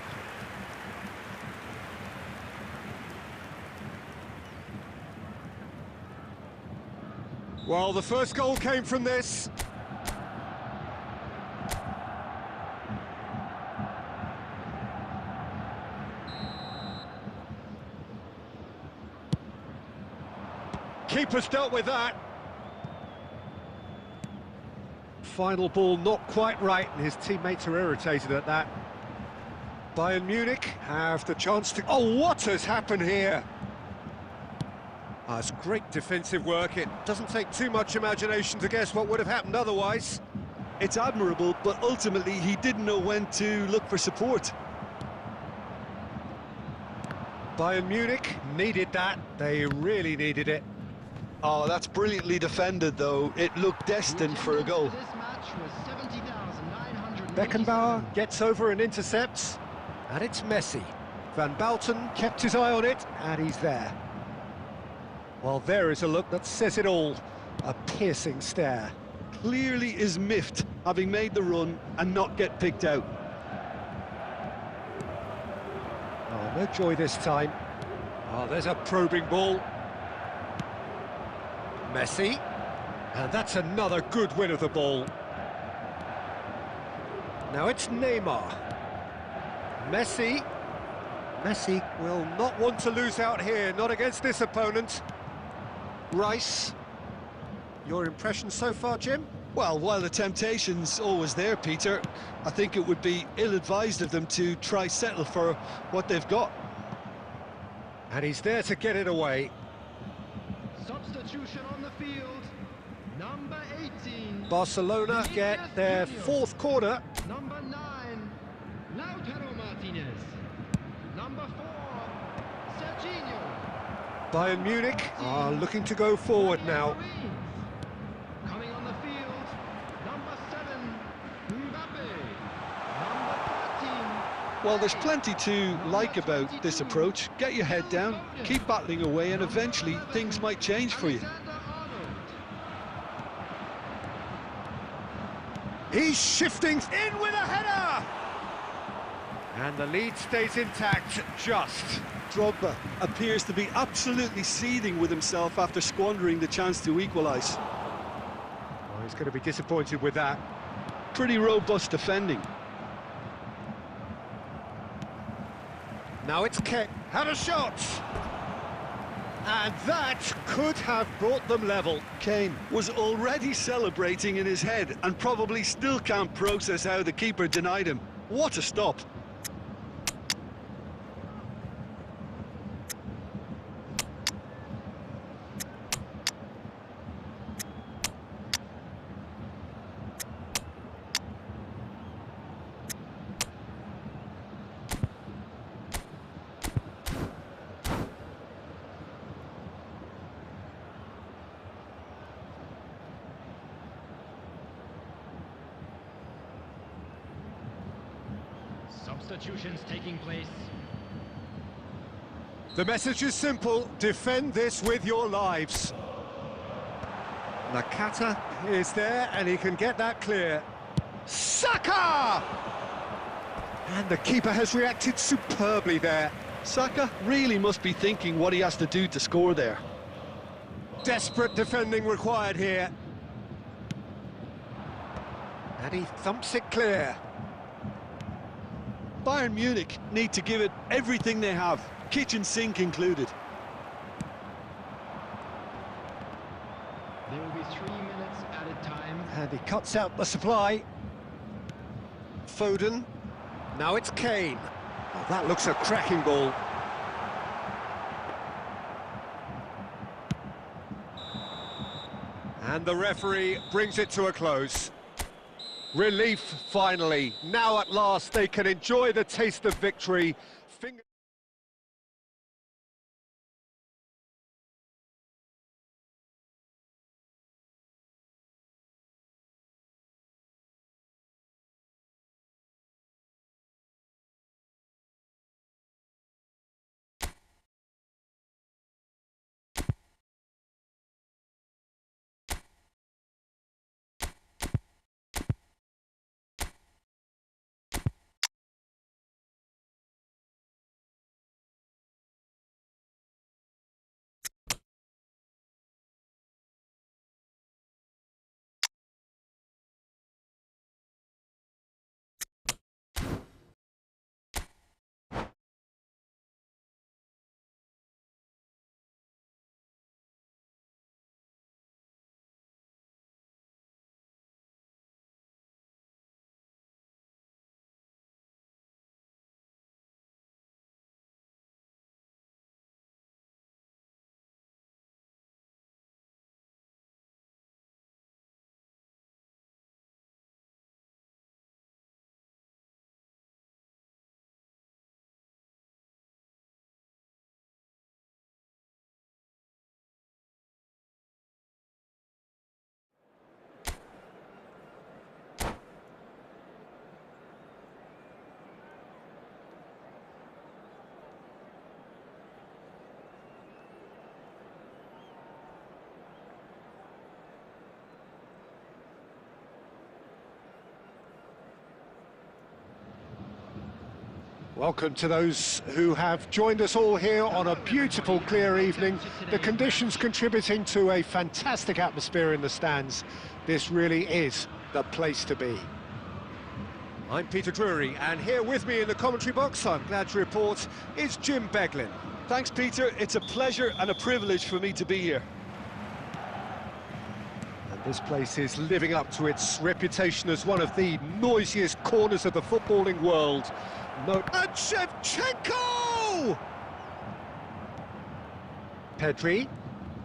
Well, the first goal came from this. Keeper's dealt with that. Final ball not quite right, and his teammates are irritated at that. Bayern Munich have the chance to... Oh, what has happened here? It's great defensive work. It doesn't take too much imagination to guess what would have happened otherwise. It's admirable, but ultimately he didn't know when to look for support. Bayern Munich needed that. They really needed it. Oh, that's brilliantly defended, though. It looked destined for a goal. This match was 70,987. Beckenbauer gets over and intercepts, and it's Messi. Van Bouten kept his eye on it, and he's there. Well, there is a look that says it all. A piercing stare. Clearly is miffed, having made the run and not get picked out. Oh, no joy this time. Oh, there's a probing ball. Messi. And that's another good win of the ball. Now it's Neymar. Messi. Messi will not want to lose out here, not against this opponent. Rice. Your impression so far, Jim? Well, while the temptation's always there, Peter, I think it would be ill-advised of them to try settle for what they've got. And he's there to get it away. Substitution on the field. Number 18. Barcelona get their fourth corner. Number 9. Lautaro Martinez. Number 4. Serginho. Bayern Munich are looking to go forward now. Coming on the field. Number 7. Mbappe. Number 13. Well, there's plenty to like about this approach. Get your head down, keep battling away, and eventually things might change for you. He's shifting in with a header! And the lead stays intact, just. Drogba appears to be absolutely seething with himself after squandering the chance to equalise. Oh, he's going to be disappointed with that. Pretty robust defending. Now it's Kane. Had a shot! And that could have brought them level. Kane was already celebrating in his head and probably still can't process how the keeper denied him. What a stop! Substitutions taking place. The message is simple: defend this with your lives. Nakata is there, and he can get that clear. Saka! And the keeper has reacted superbly there. Saka really must be thinking what he has to do to score there. Desperate defending required here. And he thumps it clear. Bayern Munich need to give it everything they have, kitchen sink included. There will be 3 minutes added time. And he cuts out the supply. Foden. Now it's Kane. Oh, that looks a cracking ball. And the referee brings it to a close. Relief, finally. Now at last they can enjoy the taste of victory. Welcome to those who have joined us all here on a beautiful, clear evening. The conditions contributing to a fantastic atmosphere in the stands. This really is the place to be. I'm Peter Drury, and here with me in the commentary box, I'm glad to report, is Jim Beglin. Thanks, Peter. It's a pleasure and a privilege for me to be here. And this place is living up to its reputation as one of the noisiest corners of the footballing world. And Shevchenko! Pedri.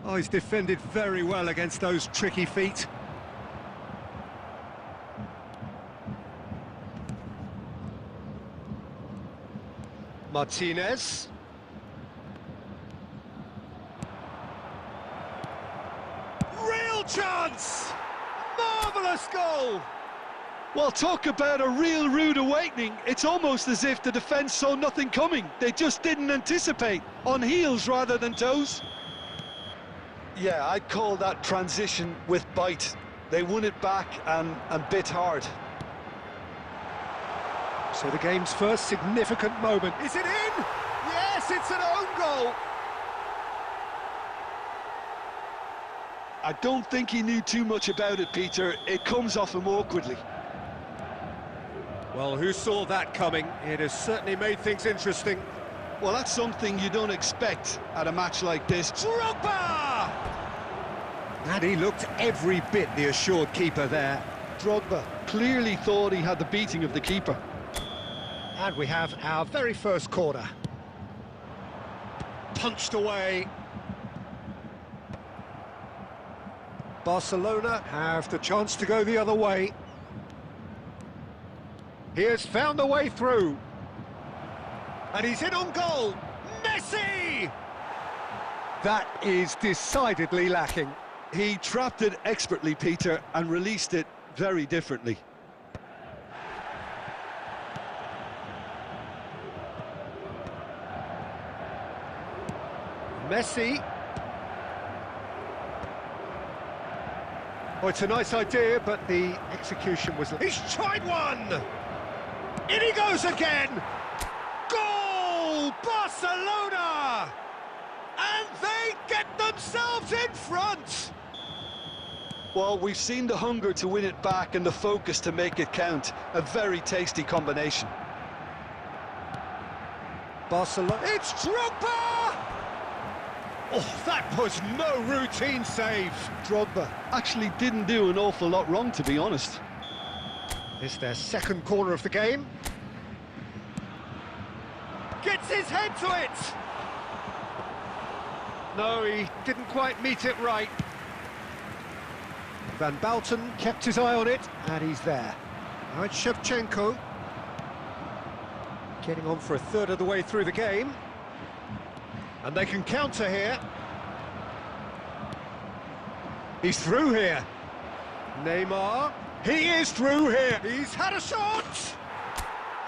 Oh, he's defended very well against those tricky feet. Martinez. Real chance! Marvellous goal! Well, talk about a real rude awakening. It's almost as if the defence saw nothing coming. They just didn't anticipate. On heels rather than toes. Yeah, I'd call that transition with bite. They won it back and bit hard. So the game's first significant moment. Is it in? Yes, it's an own goal. I don't think he knew too much about it, Peter. It comes off him awkwardly. Well, who saw that coming? It has certainly made things interesting. Well, that's something you don't expect at a match like this. Drogba! And he looked every bit the assured keeper there. Drogba clearly thought he had the beating of the keeper. And we have our very first corner. Punched away. Barcelona have the chance to go the other way. He has found a way through. And he's in on goal. Messi! That is decidedly lacking. He trapped it expertly, Peter, and released it very differently. Messi. Oh, it's a nice idea, but the execution was... He's tried one! In he goes again! Goal! Barcelona! And they get themselves in front! Well, we've seen the hunger to win it back and the focus to make it count. A very tasty combination. Barcelona... It's Drogba! Oh, that was no routine save. Drogba actually didn't do an awful lot wrong, to be honest. It's their second corner of the game. Gets his head to it! No, he didn't quite meet it right. Van Bouten kept his eye on it, and he's there. Now it's Shevchenko. Getting on for a third of the way through the game. And they can counter here. He's through here. Neymar. He is through here. He's had a shot.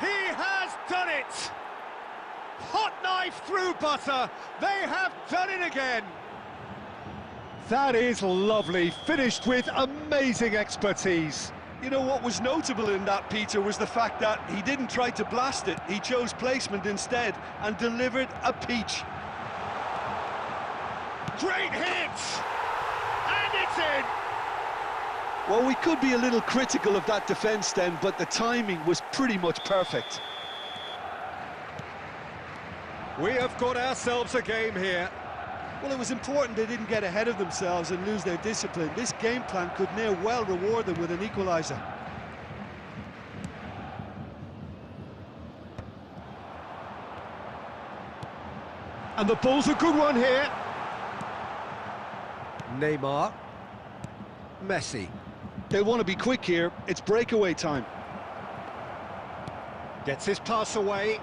He has done it. Hot knife through butter. They have done it again. That is lovely. Finished with amazing expertise. You know what was notable in that, Peter, was the fact that he didn't try to blast it. He chose placement instead and delivered a peach. Great hit! And it's in! Well, we could be a little critical of that defence then, but the timing was pretty much perfect. We have got ourselves a game here. Well, it was important they didn't get ahead of themselves and lose their discipline. This game plan could now well reward them with an equaliser. And the ball's a good one here. Neymar. Messi. They'll want to be quick here. It's breakaway time. Gets his pass away.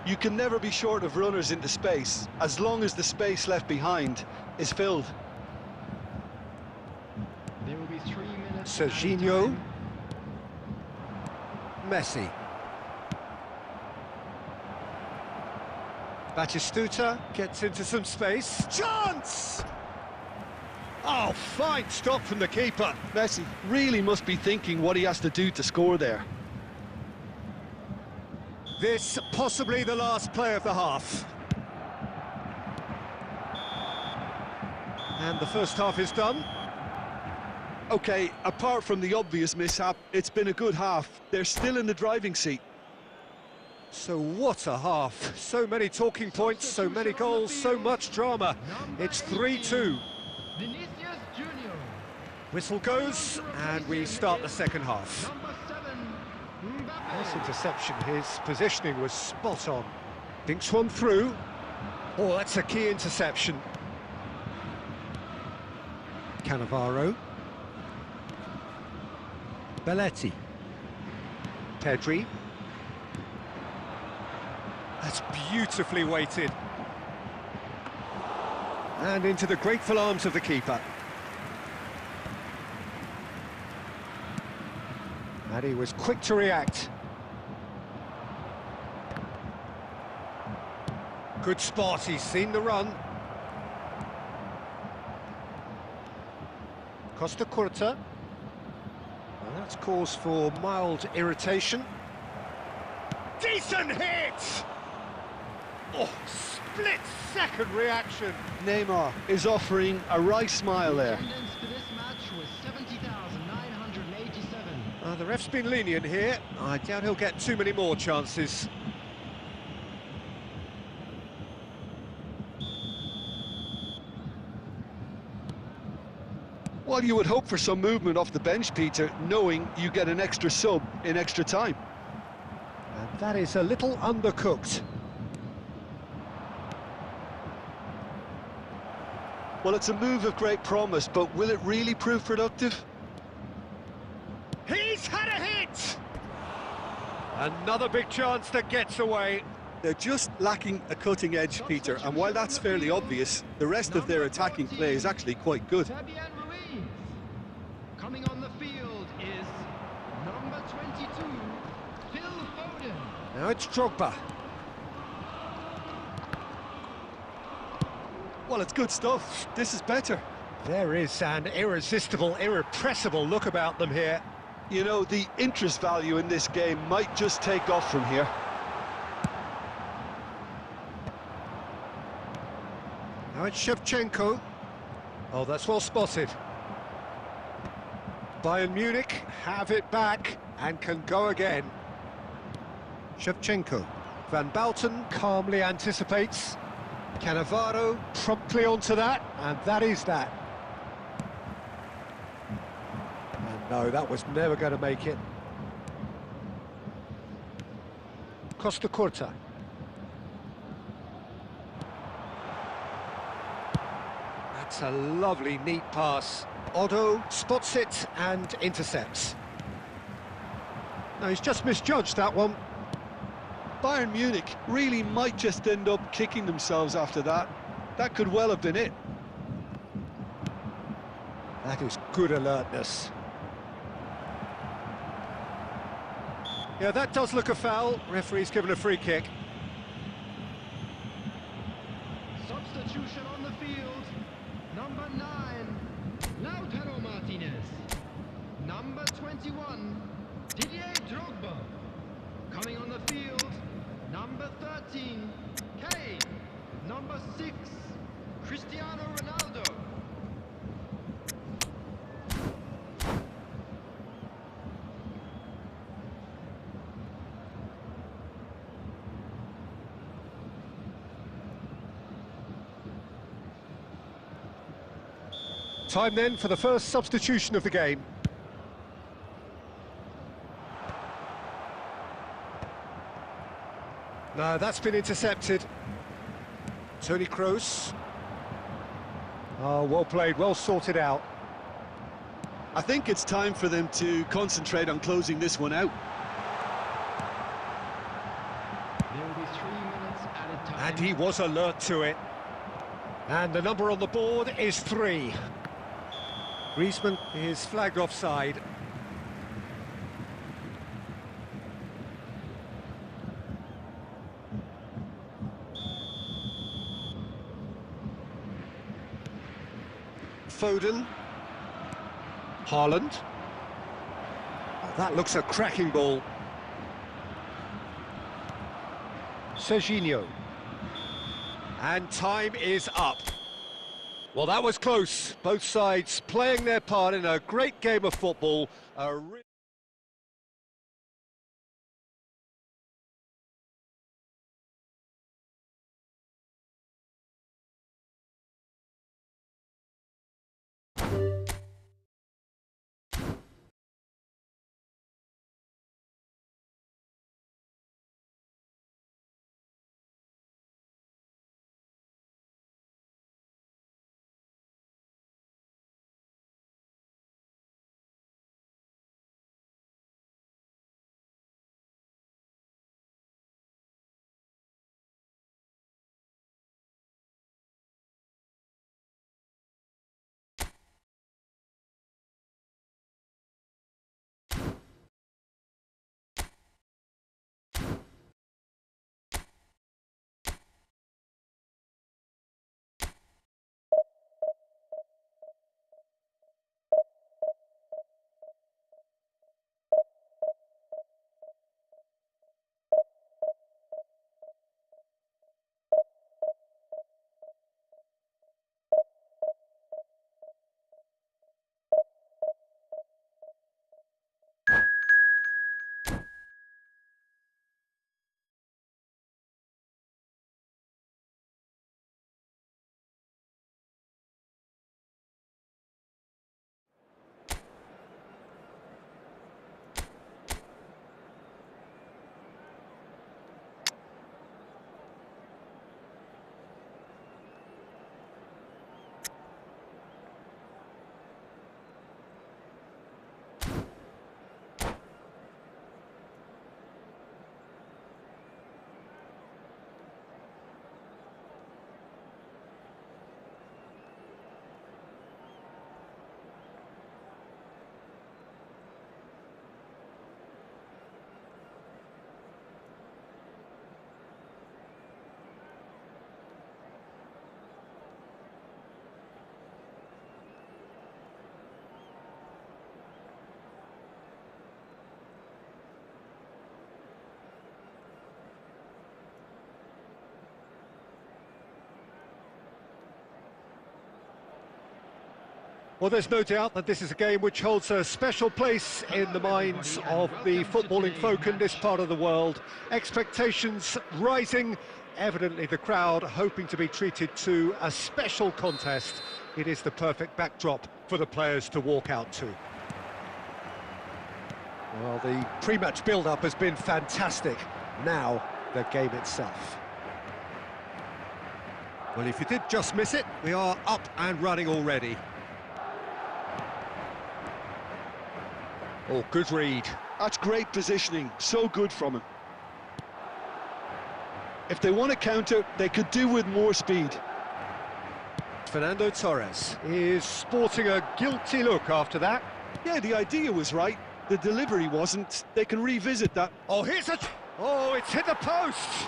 You can never be short of runners into space, as long as the space left behind is filled. There will be 3 minutes. Serginho. Messi. Batistuta gets into some space. Chance! Oh, fine stop from the keeper. Messi really must be thinking what he has to do to score there. This possibly the last play of the half. And the first half is done. Okay, apart from the obvious mishap, it's been a good half. They're still in the driving seat. So what a half. So many talking points, so many goals, so much drama. It's 3-2. Vinicius Junior. Whistle goes, and we start the second half. Number 7, Nice Mbappe. interception, his positioning was spot on. Dinks one through. Oh, that's a key interception. Cannavaro. Belletti. Pedri. That's beautifully weighted. And into the grateful arms of the keeper. And he was quick to react. Good spot, he's seen the run. Costa Curta. Well, that's cause for mild irritation. Decent hit! Oh, split-second reaction. Neymar is offering a wry smile there. Attendance for this match was 70,987. The ref's been lenient here. I doubt he'll get too many more chances. Well, you would hope for some movement off the bench, Peter, knowing you get an extra sub in extra time. And that is a little undercooked. Well, it's a move of great promise, but will it really prove productive? He's had a hit! Another big chance that gets away. They're just lacking a cutting edge, Peter, and while that's fairly obvious, the rest of their attacking play is actually quite good. Fabian Ruiz. Coming on the field is number 22, Phil Foden. Now it's Drogba. Well, it's good stuff. This is better. There is an irresistible, irrepressible look about them here. You know, the interest value in this game might just take off from here. Now it's Shevchenko. Oh, that's well spotted. Bayern Munich have it back and can go again. Shevchenko. Van Bouten calmly anticipates. Cannavaro promptly onto that, and that is that. And no, that was never going to make it. Costa Curta. That's a lovely, neat pass. Otto spots it and intercepts. No, he's just misjudged that one. Bayern Munich really might just end up kicking themselves after that. That could well have been it. That is good alertness. Yeah, that does look a foul. Referee's given a free kick. Substitution on the field. Number 9, Lautaro Martinez. Number 21, Didier Drogba. Coming on the field, number 13, Kane. Number 6, Cristiano Ronaldo. Time then for the first substitution of the game. No, that's been intercepted. Toni Kroos. Oh, well played, well sorted out. I think it's time for them to concentrate on closing this one out. There will be 3 minutes added time. And he was alert to it. And the number on the board is 3. Griezmann is flagged offside. Foden. Haaland. Oh, that looks a cracking ball. Serginho. And time is up. Well, that was close. Both sides playing their part in a great game of football. Well, there's no doubt that this is a game which holds a special place in the minds of the footballing folk in this part of the world. Expectations rising, evidently the crowd hoping to be treated to a special contest. It is the perfect backdrop for the players to walk out to. Well, the pre-match build-up has been fantastic. Now, the game itself. Well, if you did just miss it, we are up and running already. Oh, good read. That's great positioning, so good from him. If they want to counter, they could do with more speed. Fernando Torres is sporting a guilty look after that. Yeah, the idea was right, the delivery wasn't. They can revisit that. Oh, here's a... Oh, it's hit the post!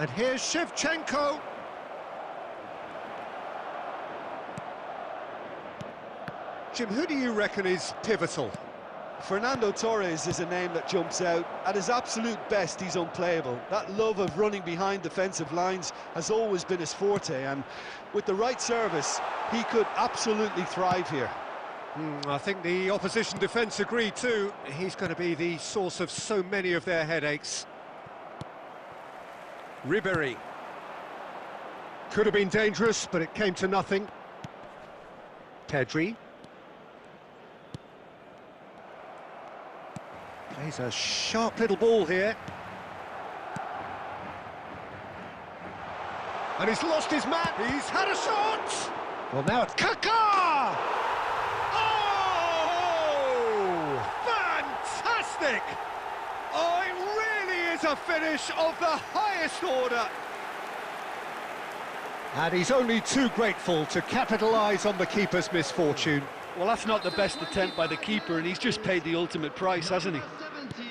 And here's Shevchenko. Jim, who do you reckon is pivotal? Fernando Torres is a name that jumps out. At his absolute best, he's unplayable. That love of running behind defensive lines has always been his forte, and with the right service, he could absolutely thrive here. I think the opposition defence agree too. He's going to be the source of so many of their headaches. Ribéry. Could have been dangerous, but it came to nothing. Pedri. Plays a sharp little ball here. And he's lost his man. He's had a shot. Well, now it's Kaká! Oh! Fantastic! Oh, it really is a finish of the highest order. And he's only too grateful to capitalise on the keeper's misfortune. Well, that's not the best attempt by the keeper, and he's just paid the ultimate price, hasn't he? 17.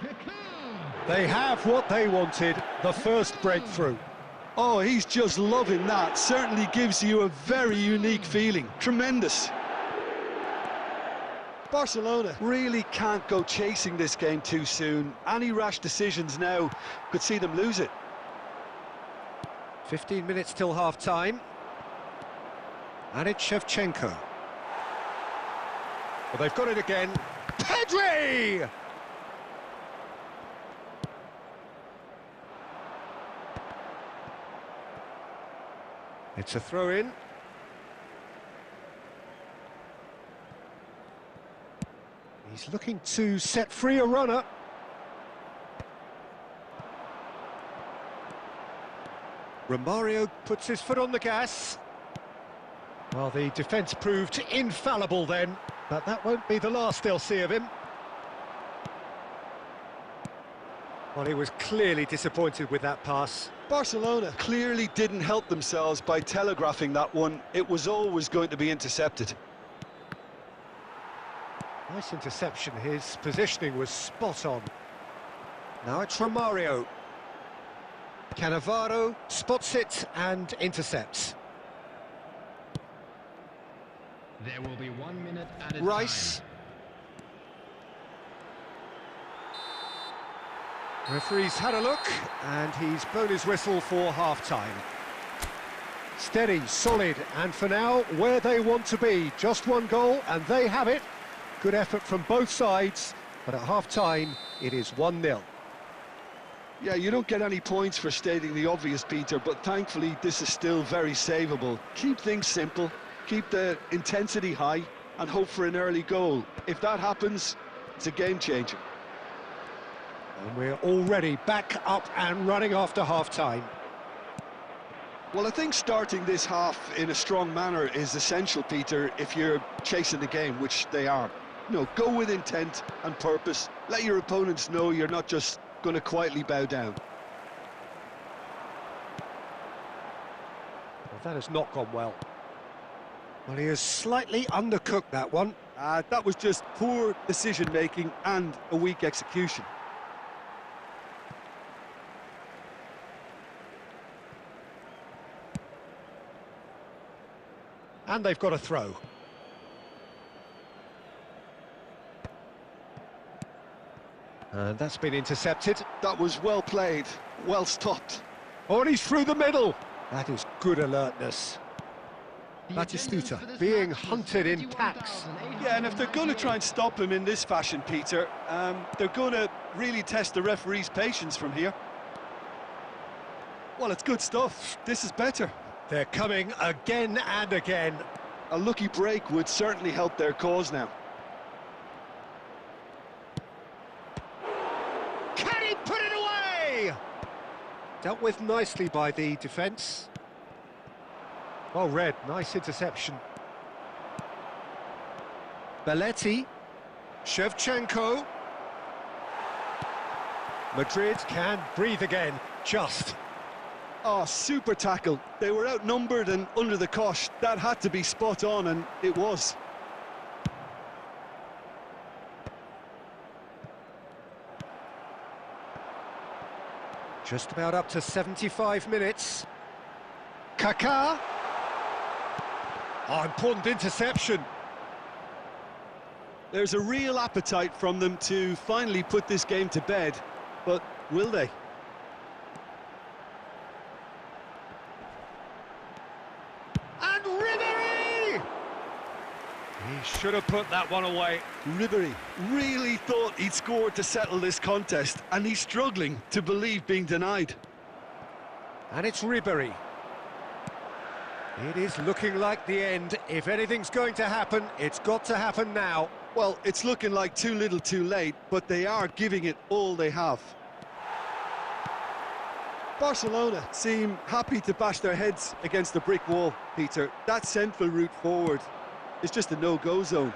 Kaká. They have what they wanted, the first breakthrough. Oh, he's just loving that. Certainly gives you a very unique feeling. Tremendous. Barcelona really can't go chasing this game too soon. Any rash decisions now could see them lose it. 15 minutes till half-time. And it's Shevchenko. Well, they've got it again. Pedri! It's a throw-in. He's looking to set free a runner. Romario puts his foot on the gas. Well, the defence proved infallible then, but that won't be the last they'll see of him. Well, he was clearly disappointed with that pass. Barcelona clearly didn't help themselves by telegraphing that one. It was always going to be intercepted. Nice interception, his positioning was spot on. Now it's Romario. Cannavaro spots it and intercepts. There will be 1 minute added Rice. time. Referee's had a look, and he's blown his whistle for half-time. Steady, solid, and for now, where they want to be. Just one goal, and they have it. Good effort from both sides, but at half-time, it is 1-0. Yeah, you don't get any points for stating the obvious, Peter, but thankfully this is still very savable. Keep things simple, keep the intensity high, and hope for an early goal. If that happens, it's a game-changer. And we're already back up and running after half-time. Well, I think starting this half in a strong manner is essential, Peter, if you're chasing the game, which they are. You know, go with intent and purpose. Let your opponents know you're not just going to quietly bow down. Well, that has not gone well. Well, he has slightly undercooked that one. That was just poor decision-making and a weak execution. And they've got a throw. And that's been intercepted. That was well played, well stopped. Oh, and he's through the middle. That is good alertness. The Batistuta attendance for this being match was hunted in packs. 51,898. Yeah, and if they're going to try and stop him in this fashion, Peter, they're going to really test the referee's patience from here. Well, it's good stuff. This is better. They're coming again and again. A lucky break would certainly help their cause now. Can he put it away? Dealt with nicely by the defence. Well read, nice interception. Belletti. Shevchenko. Madrid can breathe again, just. Oh, super tackle. They were outnumbered and under the cosh. That had to be spot on, and it was. Just about up to 75 minutes. Kaká. Oh, important interception. There's a real appetite from them to finally put this game to bed, but will they? And Ribery! He should have put that one away. Ribery really thought he'd scored to settle this contest, and he's struggling to believe being denied. And it's Ribery. It is looking like the end. If anything's going to happen, it's got to happen now. Well, it's looking like too little too late, but they are giving it all they have. Barcelona seem happy to bash their heads against the brick wall, Peter. That central route forward is just a no-go zone.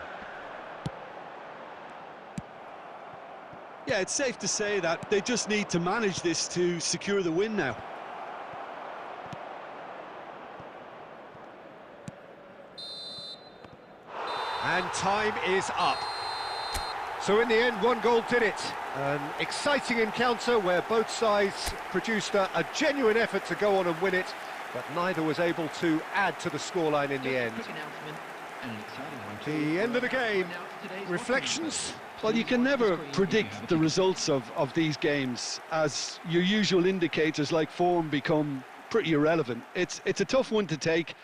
Yeah, it's safe to say that they just need to manage this to secure the win now. And time is up. So in the end, one goal did it. An exciting encounter where both sides produced a genuine effort to go on and win it, but neither was able to add to the scoreline in the end. The end of the game. Reflections? Well, you can never predict the results of these games, as your usual indicators like form become pretty irrelevant. It's a tough one to take,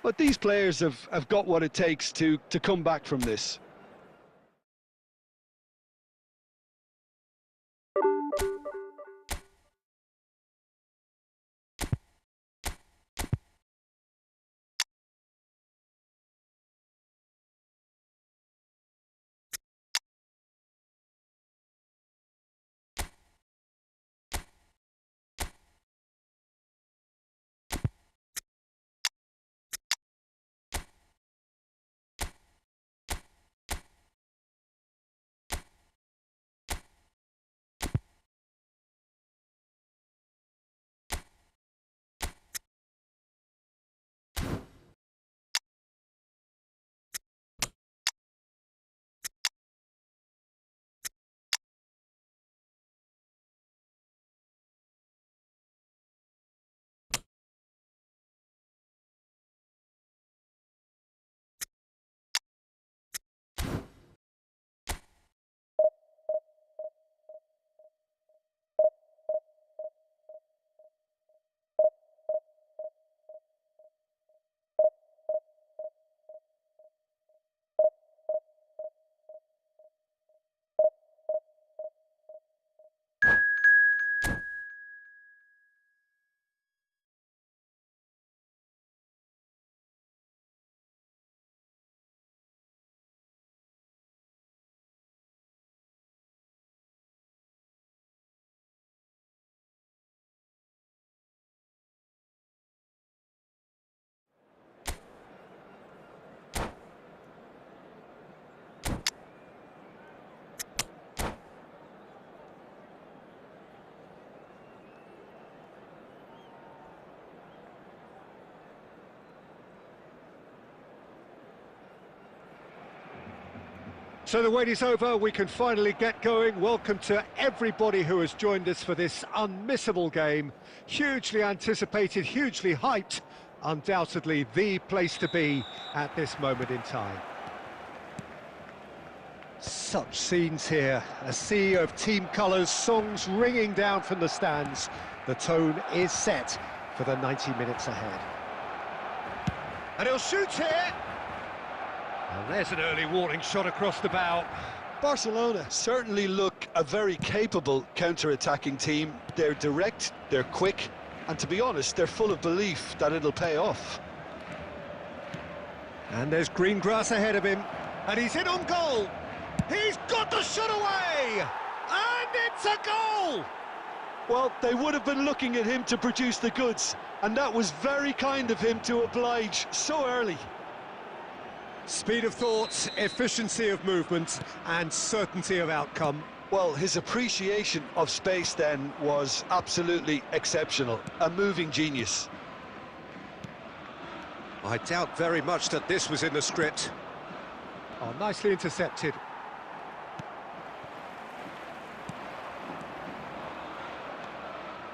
but these players have got what it takes to come back from this. So the wait is over, we can finally get going. Welcome to everybody who has joined us for this unmissable game. Hugely anticipated, hugely hyped. Undoubtedly the place to be at this moment in time. Such scenes here, a sea of team colours, songs ringing down from the stands. The tone is set for the 90 minutes ahead. And he'll shoot here. And there's an early warning shot across the bow. Barcelona certainly look a very capable counter-attacking team. They're direct, they're quick, and to be honest, they're full of belief that it'll pay off. And there's green grass ahead of him, and he's in on goal. He's got the shot away, and it's a goal! Well, they would have been looking at him to produce the goods, and that was very kind of him to oblige so early. Speed of thought, efficiency of movement, and certainty of outcome. Well, his appreciation of space then was absolutely exceptional. A moving genius. I doubt very much that this was in the script. Oh, nicely intercepted.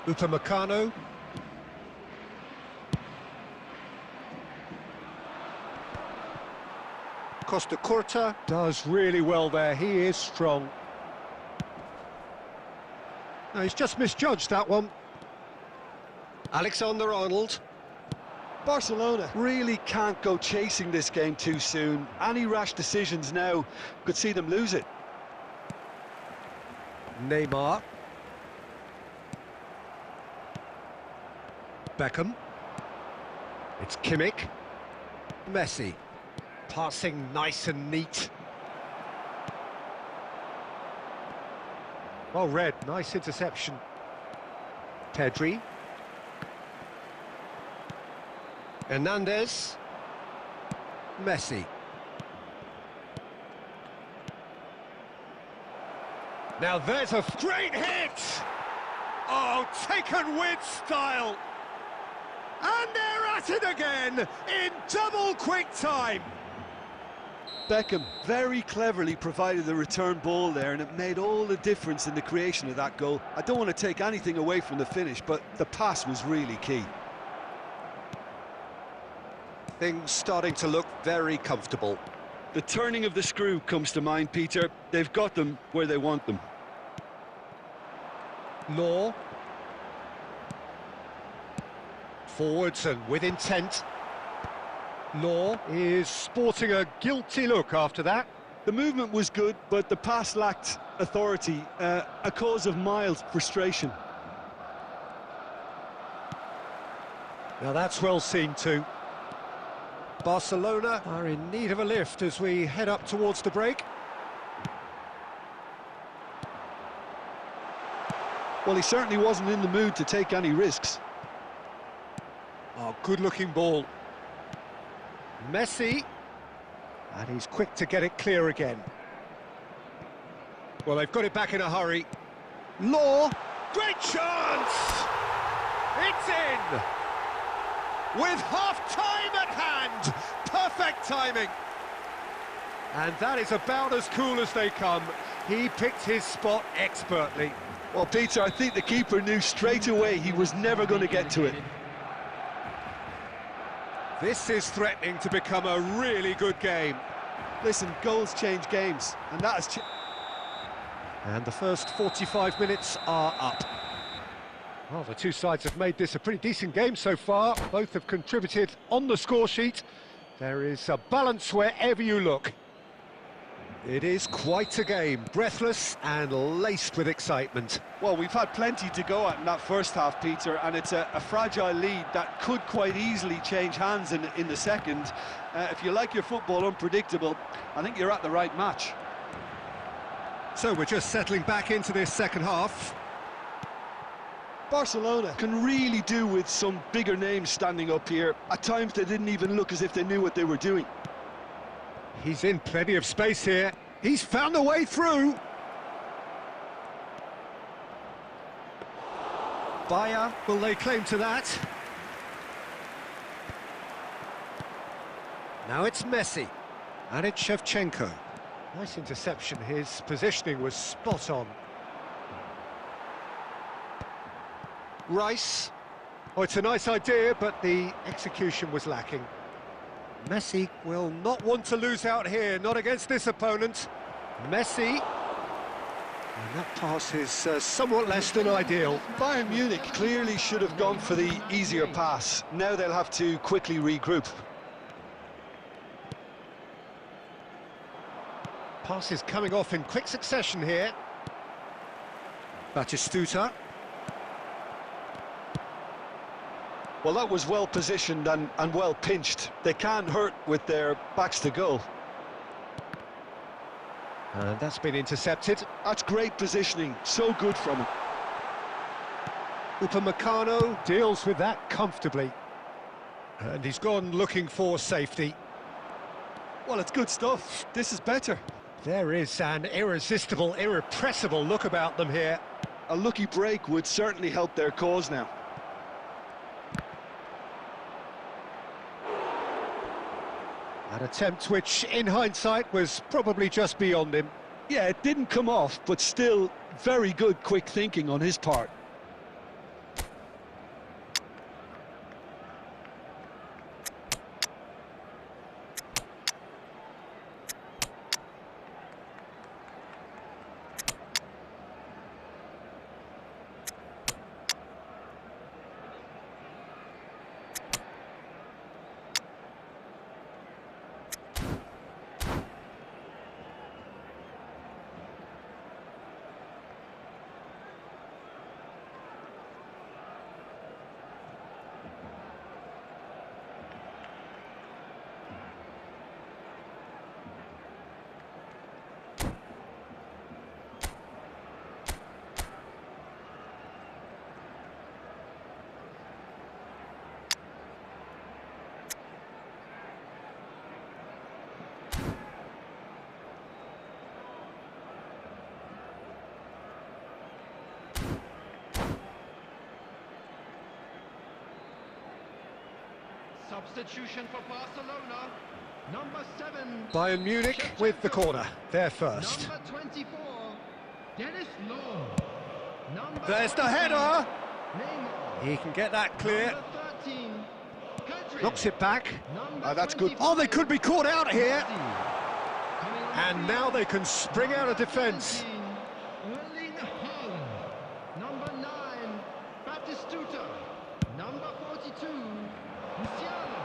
Upamecano. Costa Curta does really well there, he is strong. No, he's just misjudged that one. Alexander-Arnold. Barcelona really can't go chasing this game too soon. Any rash decisions now could see them lose it. Neymar. Beckham. It's Kimmich. Messi. Passing nice and neat. Well read, nice interception. Pedri. Hernandez. Messi. Now there's a great hit! Oh, taken with style! And they're at it again in double quick time! Beckham very cleverly provided the return ball there, and it made all the difference in the creation of that goal. I don't want to take anything away from the finish, but the pass was really key. Things starting to look very comfortable. The turning of the screw comes to mind, Peter. They've got them where they want them. Law. Forwards and with intent. Law is sporting a guilty look after that. The movement was good, but the pass lacked authority, a cause of mild frustration. Now that's well seen too. Barcelona are in need of a lift as we head up towards the break. Well, he certainly wasn't in the mood to take any risks. Oh, good-looking ball. Messi. And he's quick to get it clear again. Well, they've got it back in a hurry. Law. Great chance! It's in! With half-time at hand! Perfect timing! And that is about as cool as they come. He picked his spot expertly. Well, Peter, I think the keeper knew straight away he was never going to get to it. This is threatening to become a really good game. Listen, goals change games, and that has And the first 45 minutes are up. Well, the two sides have made this a pretty decent game so far. Both have contributed on the score sheet. There is a balance wherever you look. It is quite a game, breathless and laced with excitement. Well, we've had plenty to go at in that first half, Peter, and it's a fragile lead that could quite easily change hands in the second. If you like your football unpredictable, I think you're at the right match. So we're just settling back into this second half. Barcelona can really do with some bigger names standing up here. At times they didn't even look as if they knew what they were doing. He's in plenty of space here. He's found a way through. Bayer, will they claim to that? Now it's Messi. And it's Shevchenko. Nice interception. His positioning was spot on. Rice. Oh, it's a nice idea, but the execution was lacking. Messi will not want to lose out here, not against this opponent. Messi. And that pass is somewhat less than ideal. Bayern Munich clearly should have gone for the easier pass. Now they'll have to quickly regroup. Pass is coming off in quick succession here. Batistuta. Well, that was well positioned and well pinched. They can't hurt with their backs to goal. And that's been intercepted. That's great positioning, so good from him. Upamecano deals with that comfortably. And he's gone looking for safety. Well, it's good stuff. This is better. There is an irresistible, irrepressible look about them here. A lucky break would certainly help their cause now. An attempt which, in hindsight, was probably just beyond him. Yeah, it didn't come off, but still very good quick thinking on his part. Substitution for Barcelona. Number 7. Bayern Munich with the corner. They're first. Number 24. Dennis Law. Number There's the 20, header. Neymar. He can get that clear. Number 13. Pedri. Knocks it back. Number that's good. 25, Oh, they could be caught out here. Messi. Coming on the And now field, they can spring out of defence. 17, Erling Haaland. Number 9, Batistuta. Number 42, Musiala.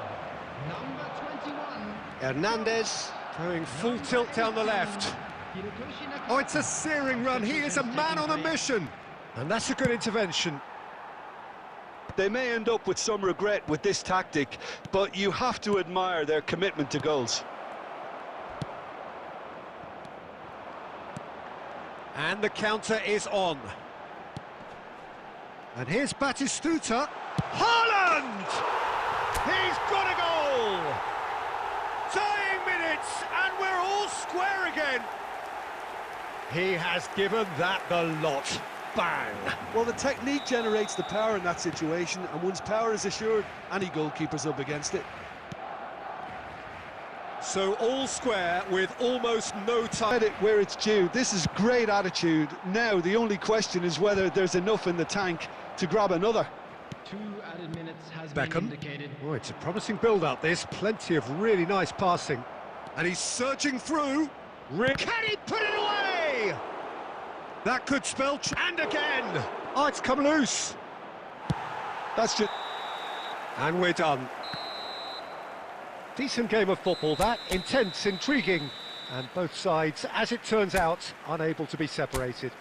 Number 21, Hernandez going full tilt down the left. Hirotoshi Nakata. Oh, it's a searing run. He is a man on a mission. And that's a good intervention. They may end up with some regret with this tactic, but you have to admire their commitment to goals. And the counter is on. And here's Batistuta. Haaland! He's got a goal! Tying minutes, and we're all square again. He has given that the lot. Bang! Well, the technique generates the power in that situation, and once power is assured, any goalkeeper's up against it. So all square with almost no time. Credit where it's due. This is great attitude. Now, the only question is whether there's enough in the tank to grab another. 2 added minutes has Beckham. been indicated. Oh, it's a promising build-up, this. Plenty of really nice passing. And he's surging through. Can he put it away? That could spell... And again! Oh, it's come loose. That's just... And we're done. Decent game of football, that. Intense, intriguing. And both sides, as it turns out, unable to be separated.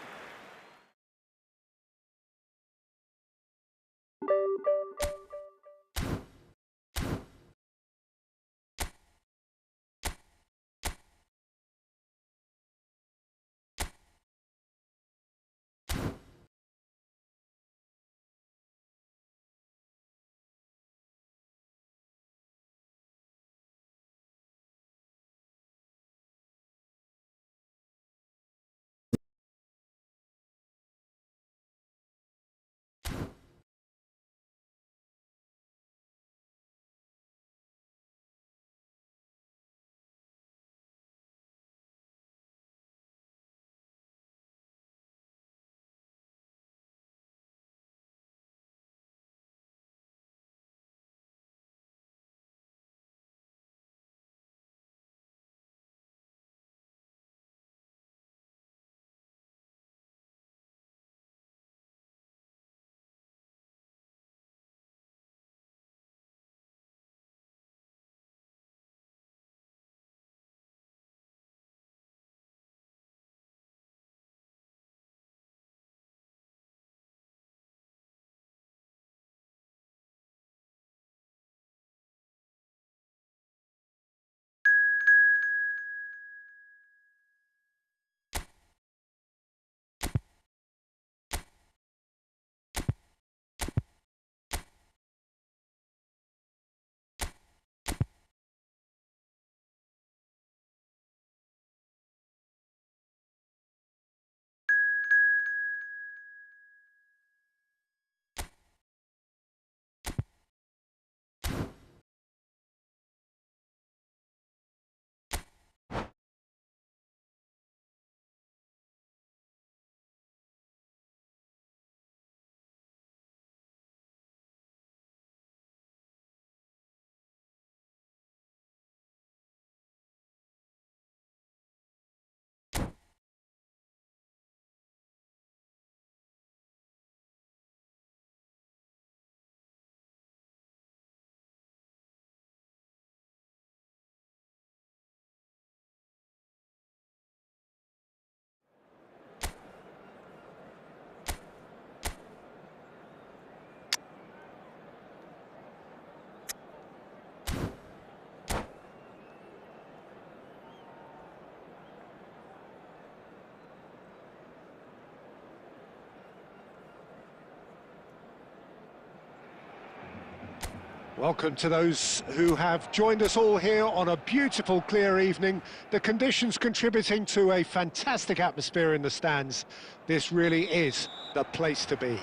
Welcome to those who have joined us all here on a beautiful, clear evening. The conditions contributing to a fantastic atmosphere in the stands. This really is the place to be.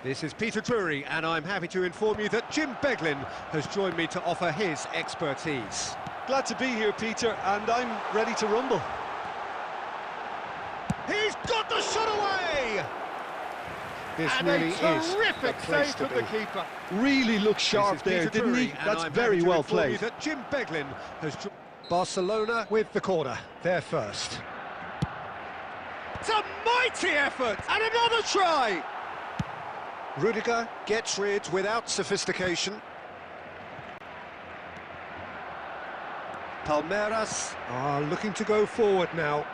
This is Peter Drury, and I'm happy to inform you that Jim Beglin has joined me to offer his expertise. Glad to be here, Peter, and I'm ready to rumble. He's got the shot away! This And really a is terrific the place save to from be. the keeper. Really looked sharp there, didn't he? That's very well played. That Jim Beglin has Barcelona with the corner. They're first. It's a mighty effort, and another try. Rudiger gets rid without sophistication. Palmeiras are looking to go forward now.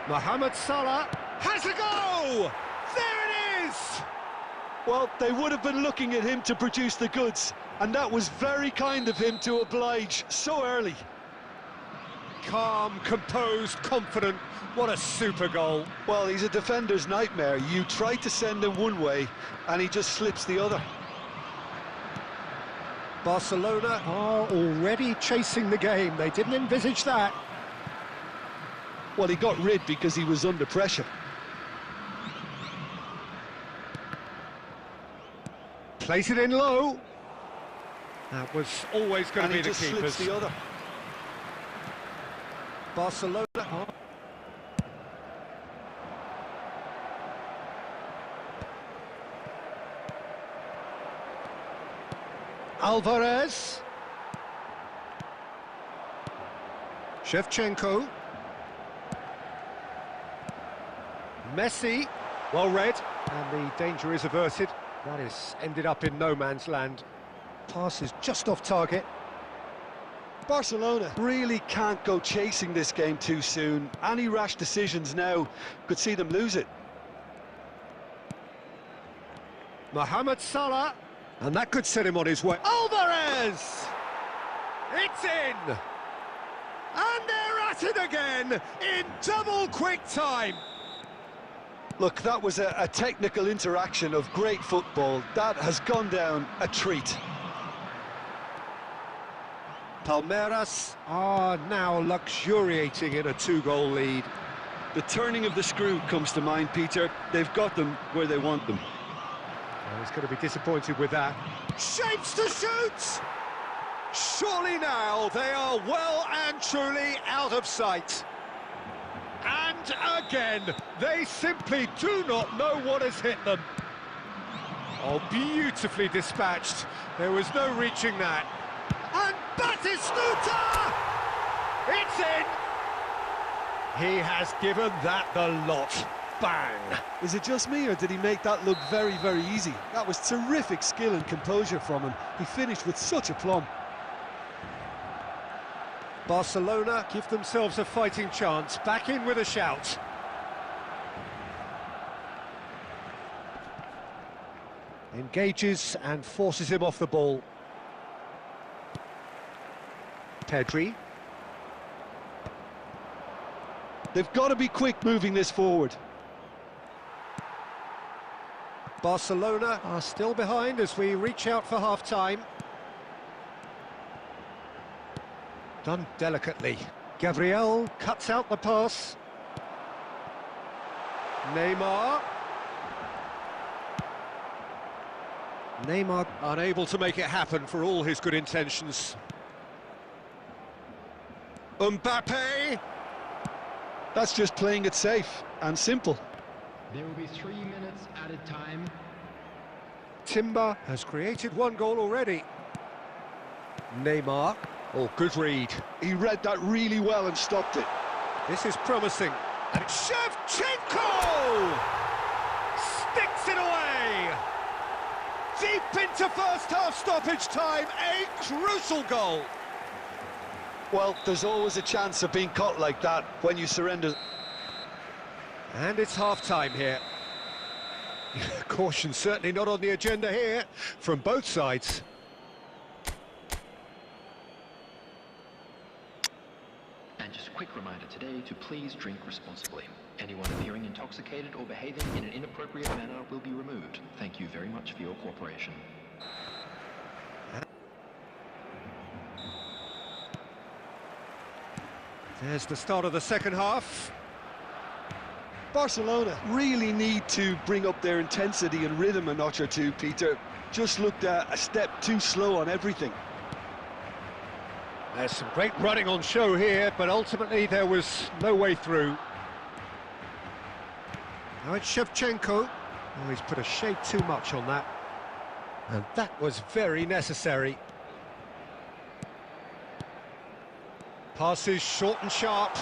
Mohamed Salah has a go! There it is! Well, they would have been looking at him to produce the goods, and that was very kind of him to oblige so early. Calm, composed, confident. What a super goal. Well, he's a defender's nightmare. You try to send him one way, and he just slips the other. Barcelona are already chasing the game. They didn't envisage that. Well, he got rid because he was under pressure. Place it in low. That was always going to be the keeper's. And he just slips the other. Barcelona. Alvarez. Shevchenko. Messi. Well read, and the danger is averted. That is ended up in no man's land. Pass is just off target. Barcelona really can't go chasing this game too soon. Any rash decisions now could see them lose it. Mohamed Salah, and that could set him on his way. Alvarez! It's in! And they're at it again in double quick time. Look, that was a technical interaction of great football. That has gone down a treat. Palmeiras are now luxuriating in a two-goal lead. The turning of the screw comes to mind, Peter. They've got them where they want them. Well, he's going to be disappointed with that. Shapes to shoot! Surely now they are well and truly out of sight. And again, they simply do not know what has hit them. Oh, beautifully dispatched. There was no reaching that. And Batistuta! It's in! He has given that the lot. Bang! Is it just me, or did he make that look very, very easy? That was terrific skill and composure from him. He finished with such aplomb. Barcelona give themselves a fighting chance. Back in with a shout. Engages and forces him off the ball. Pedri. They've got to be quick moving this forward. Barcelona are still behind as we reach out for half-time. Done delicately. Gabriel cuts out the pass. Neymar. Neymar unable to make it happen for all his good intentions. Mbappe. That's just playing it safe and simple. There will be 3 minutes added time. Timber has created one goal already. Neymar. Oh, good read. He read that really well and stopped it. This is promising. And Shevchenko! Sticks it away! Deep into first half stoppage time, a crucial goal. Well, there's always a chance of being caught like that when you surrender. And it's half-time here. Caution certainly not on the agenda here from both sides. And just a quick reminder today to please drink responsibly. Anyone appearing intoxicated or behaving in an inappropriate manner will be removed. Thank you very much for your cooperation. There's the start of the second half. Barcelona really need to bring up their intensity and rhythm a notch or two, Peter. Just looked a step too slow on everything. There's some great running on show here, but ultimately there was no way through. Now it's Shevchenko. Oh, he's put a shade too much on that. And that was very necessary. Passes short and sharp.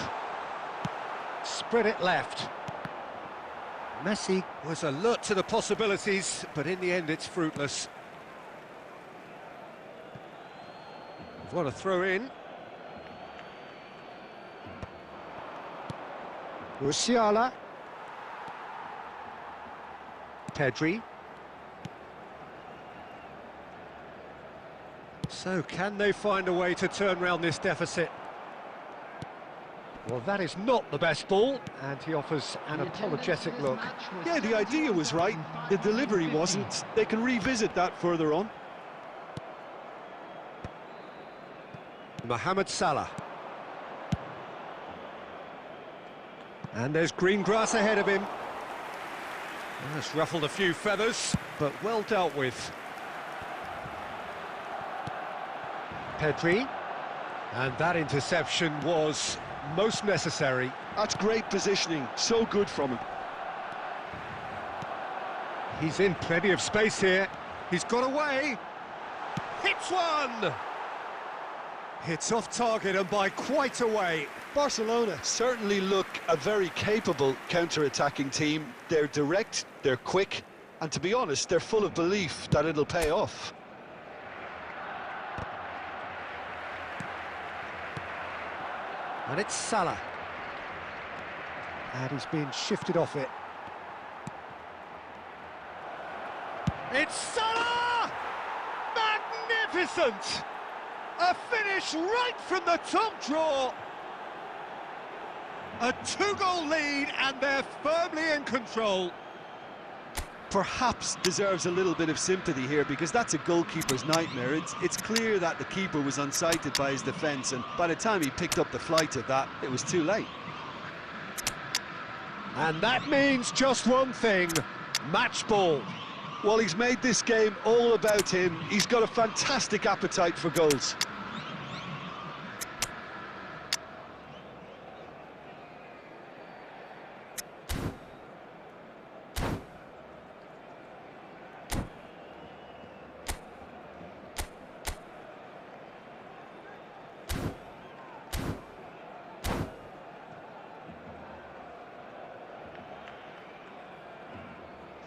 Spread it left. Messi was alert to the possibilities, but in the end it's fruitless. What a throw in. Musiala. Pedri. So can they find a way to turn round this deficit? Well, that is not the best ball, and he offers an apologetic look. Yeah, the idea was right, the delivery wasn't. They can revisit that further on. Mohamed Salah. And there's green grass ahead of him. That's ruffled a few feathers, but well dealt with. Pedri. And that interception was most necessary. That's great positioning, so good from him. He's in plenty of space here. He's got away. Hits one! Hits off target and by quite a way. Barcelona certainly look a very capable counter-attacking team. They're direct, they're quick, and to be honest, they're full of belief that it'll pay off. And it's Salah. And he's being shifted off it. It's Salah! Magnificent! A finish right from the top draw. A two-goal lead, and they're firmly in control. Perhaps deserves a little bit of sympathy here, because that's a goalkeeper's nightmare. It's clear that the keeper was unsighted by his defence, and by the time he picked up the flight of that, it was too late. And that means just one thing: match ball. Well, he's made this game all about him. He's got a fantastic appetite for goals.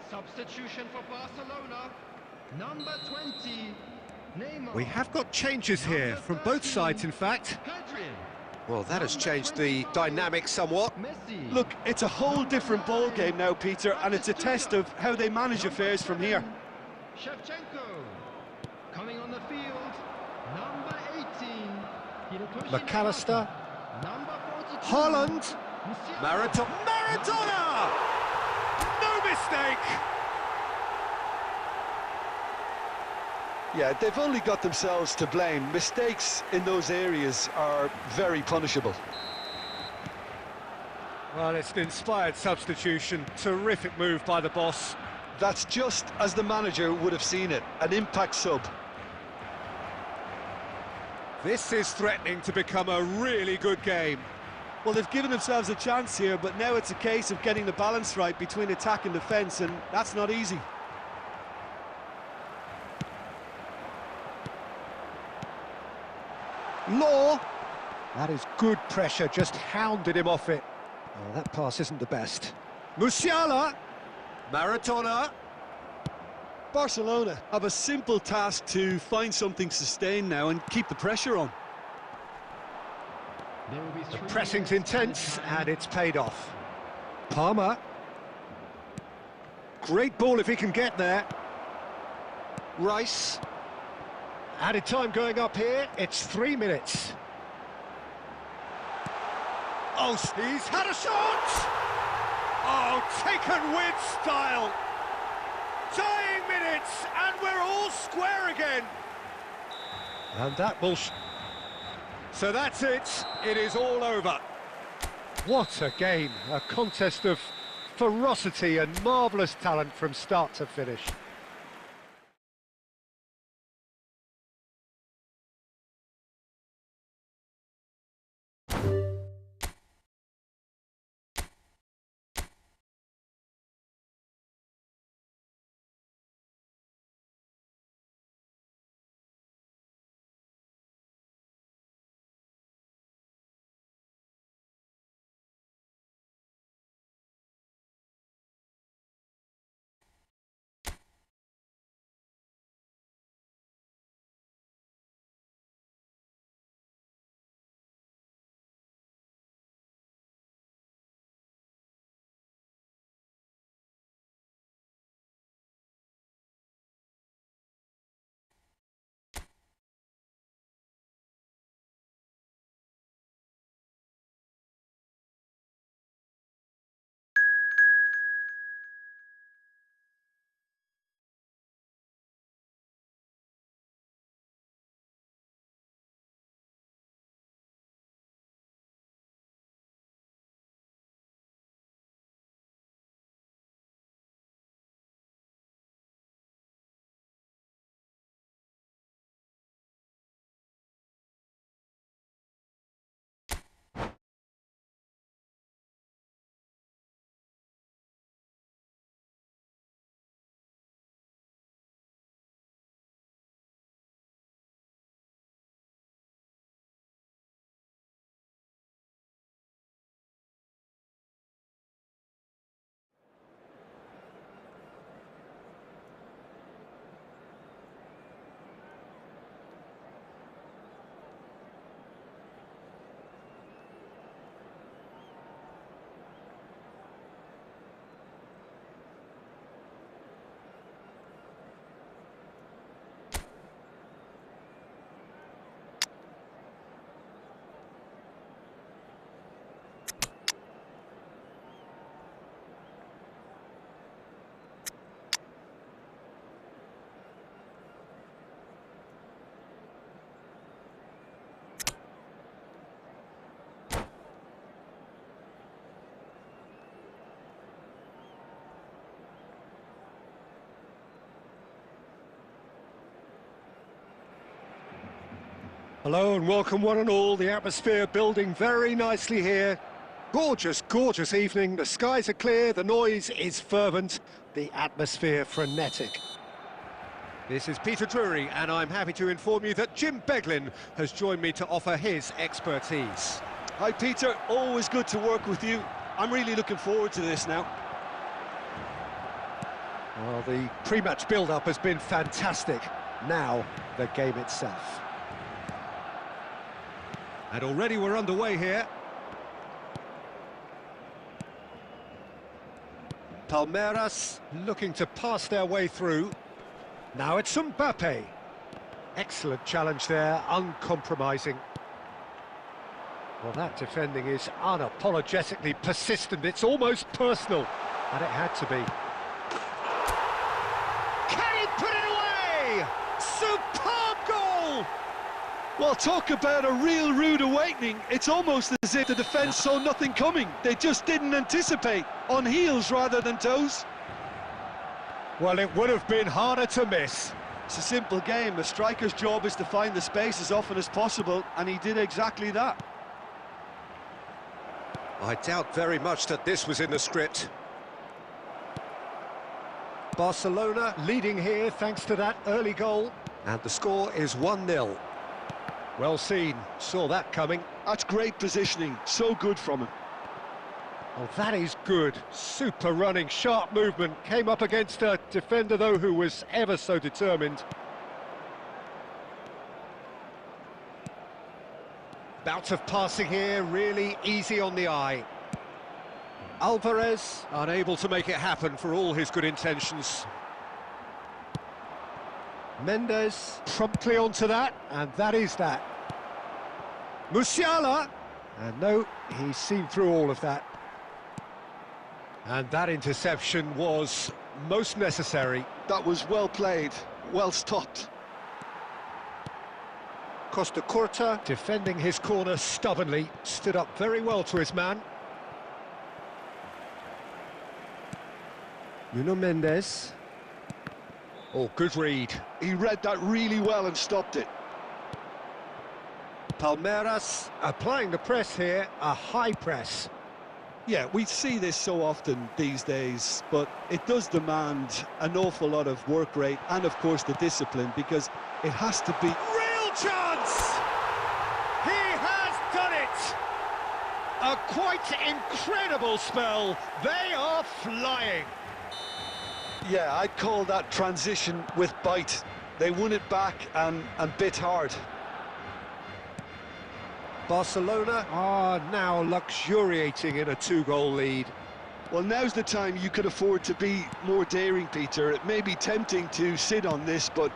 Substitution for Barcelona. Number 20, Neymar. We have got changes here from both sides, in fact. Well, that has changed the dynamic somewhat. Messi. Look, it's a whole different ball game now, Peter, and it's a test of how they manage affairs from here. Shevchenko. Coming on the field. Number 18. McAllister. Number 42. Haaland. Musiala. Maradona! No mistake! Yeah, they've only got themselves to blame. Mistakes in those areas are very punishable. Well, it's an inspired substitution. Terrific move by the boss. That's just as the manager would have seen it, an impact sub. This is threatening to become a really good game. Well, they've given themselves a chance here, but now it's a case of getting the balance right between attack and defence, and that's not easy. Law. That is good pressure, just hounded him off it. Oh, that pass isn't the best. Musiala. Maradona. Barcelona have a simple task to find something sustained now and keep the pressure on. There will be The 3 pressing's minutes intense, added time. and it's paid off. Palmer. Great ball if he can get there. Rice. Added time going up here, it's 3 minutes. Oh, he's had a shot! Oh, taken with style! Dying minutes, and we're all square again! And that will... So that's it, it is all over. What a game, a contest of ferocity and marvellous talent from start to finish. Hello and welcome one and all. The atmosphere building very nicely here. Gorgeous, gorgeous evening. The skies are clear, the noise is fervent, the atmosphere frenetic. This is Peter Drury and I'm happy to inform you that Jim Beglin has joined me to offer his expertise. Hi Peter, always good to work with you. I'm really looking forward to this now. Well, the pre-match build-up has been fantastic. Now, the game itself. And already we're underway here. Palmeiras looking to pass their way through. Now it's Mbappe. Excellent challenge there, uncompromising. Well, that defending is unapologetically persistent. It's almost personal, and it had to be. Can he put it away? Superb goal! Well, talk about a real rude awakening. It's almost as if the defence saw nothing coming. They just didn't anticipate, on heels rather than toes. Well, it would have been harder to miss. It's a simple game. A striker's job is to find the space as often as possible, and he did exactly that. I doubt very much that this was in the script. Barcelona leading here thanks to that early goal, and the score is 1-0. Well seen, saw that coming. That's great positioning, so good from him. Oh, that is good. Super running, sharp movement. Came up against a defender, though, who was ever so determined. Bout of passing here, really easy on the eye. Alvarez, unable to make it happen for all his good intentions. Mendes promptly onto that, and that is that. Musiala, and no, he's seen through all of that. And that interception was most necessary. That was well played, well stopped. Costa Curta, defending his corner stubbornly, stood up very well to his man. Nuno Mendes. Oh, good read. He read that really well and stopped it. Palmeiras applying the press here, a high press. Yeah, we see this so often these days, but it does demand an awful lot of work rate and, of course, the discipline, because it has to be... Real chance! He has done it! A quite incredible spell. They are flying. Yeah, I'd call that transition with bite. They won it back and bit hard. Barcelona are now luxuriating in a 2-goal lead. Well, now's the time you could afford to be more daring, Peter. It may be tempting to sit on this, but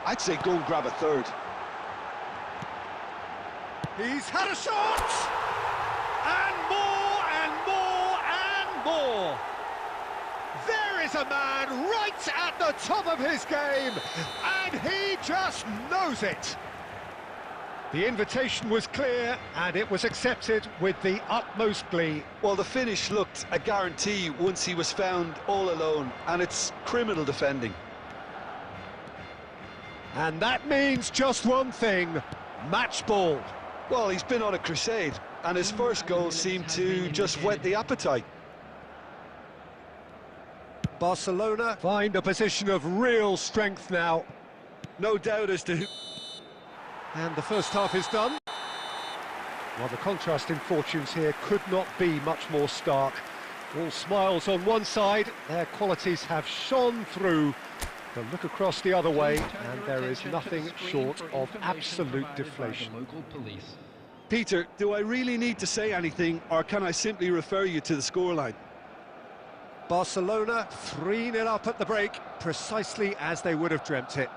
I'd say go and grab a third. He's had a shot! And more, and more, and more! There is a man right at the top of his game, and he just knows it! The invitation was clear, and it was accepted with the utmost glee. Well, the finish looked a guarantee once he was found all alone, and it's criminal defending. And that means just one thing, match ball. Well, he's been on a crusade, and his first goal seemed to just whet the appetite. Barcelona find a position of real strength now. No doubt as to who... And the first half is done. Well, the contrast in fortunes here could not be much more stark. All smiles on one side, their qualities have shone through. But look across the other way, and there is nothing short of absolute deflation. Peter, do I really need to say anything, or can I simply refer you to the scoreline? Barcelona 3-0 up at the break, precisely as they would have dreamt it.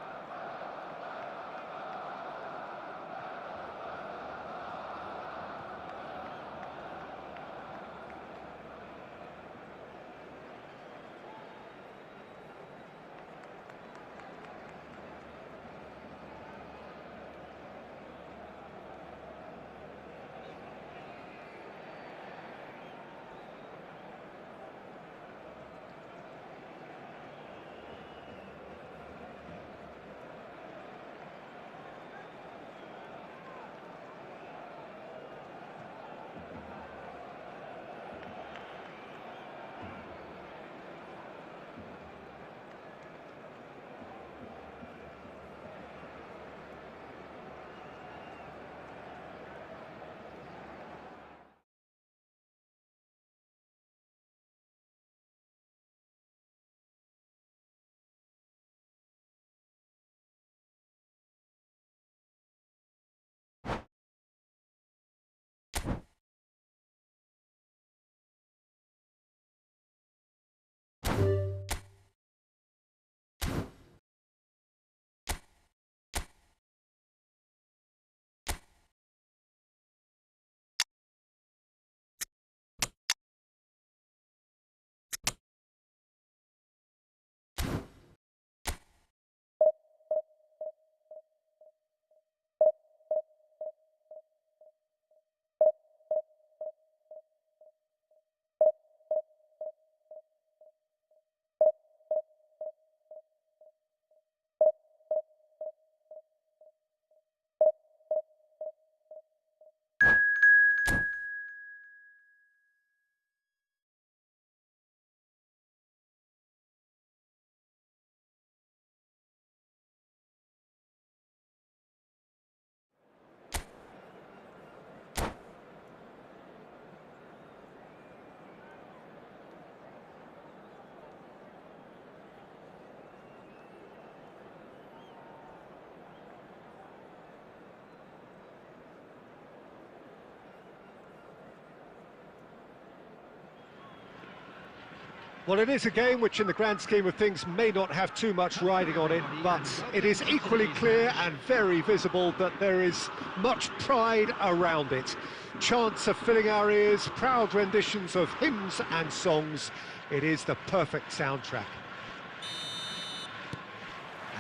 Well, it is a game which in the grand scheme of things may not have too much riding on it, but it is equally clear and very visible that there is much pride around it. Chants are filling our ears, proud renditions of hymns and songs. It is the perfect soundtrack.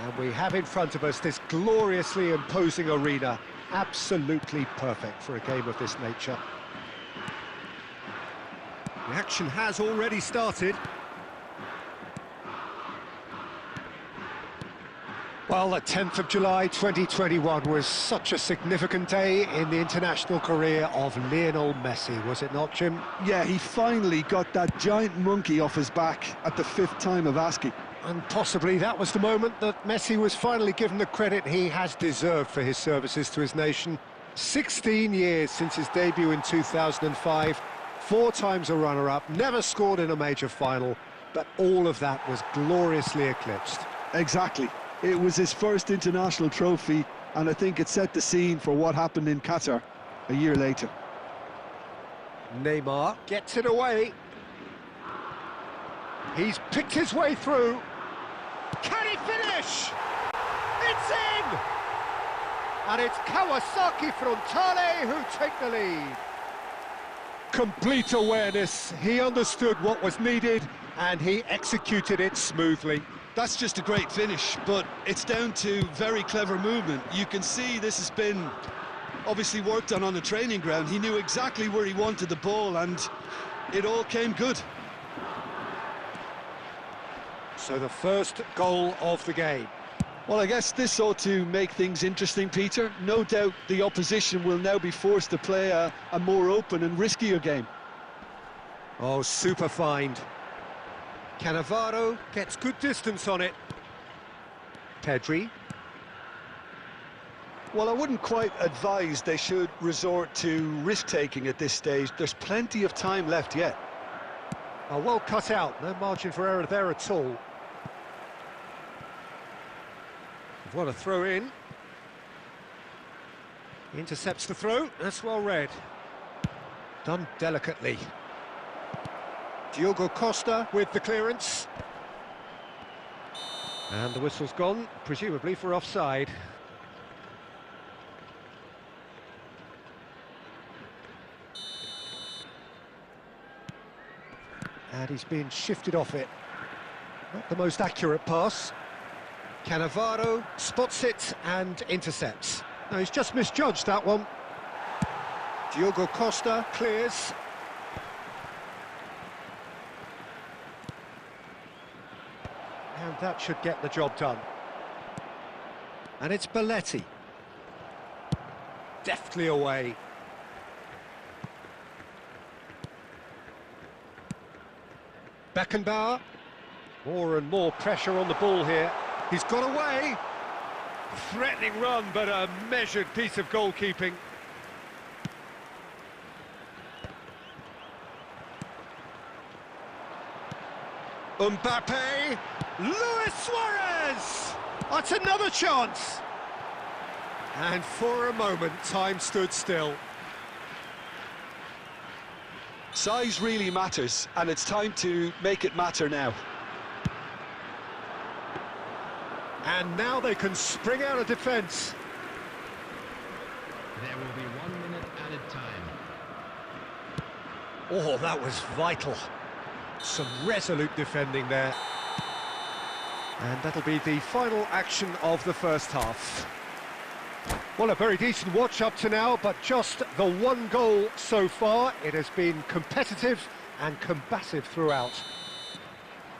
And we have in front of us this gloriously imposing arena, absolutely perfect for a game of this nature. The action has already started. Well, the 10th of July 2021 was such a significant day in the international career of Lionel Messi, was it not, Jim? Yeah, he finally got that giant monkey off his back at the 5th time of asking. And possibly that was the moment that Messi was finally given the credit he has deserved for his services to his nation. 16 years since his debut in 2005, 4 times a runner-up, never scored in a major final, but all of that was gloriously eclipsed. Exactly. It was his first international trophy, and I think it set the scene for what happened in Qatar a year later. Neymar gets it away. He's picked his way through. Can he finish? It's in! And it's Kawasaki Frontale who take the lead. Complete awareness. He understood what was needed, and he executed it smoothly. That's just a great finish, but it's down to very clever movement. You can see this has been obviously worked on the training ground. He knew exactly where he wanted the ball, and it all came good. So the first goal of the game. Well, I guess this ought to make things interesting, Peter. No doubt the opposition will now be forced to play a more open and riskier game. Oh, super find. Cannavaro gets good distance on it. Pedri. Well, I wouldn't quite advise they should resort to risk-taking at this stage. There's plenty of time left yet. Oh, well cut out, no margin for error there at all. What a throw in. He intercepts the throw, that's well read. Done delicately. Diogo Costa with the clearance. And the whistle's gone, presumably for offside. And he's been shifted off it. Not the most accurate pass. Cannavaro spots it and intercepts. No, he's just misjudged that one. Diogo Costa clears. And that should get the job done. And it's Belletti. Deftly away. Beckenbauer. More and more pressure on the ball here. He's got away. Threatening run, but a measured piece of goalkeeping. Mbappe. Luis Suarez! That's another chance! And for a moment, time stood still. Size really matters, and it's time to make it matter now. And now they can spring out of defence. There will be 1 minute added time. Oh, that was vital. Some resolute defending there. And that'll be the final action of the first half. Well, a very decent watch up to now, but just the 1 goal so far. It has been competitive and combative throughout.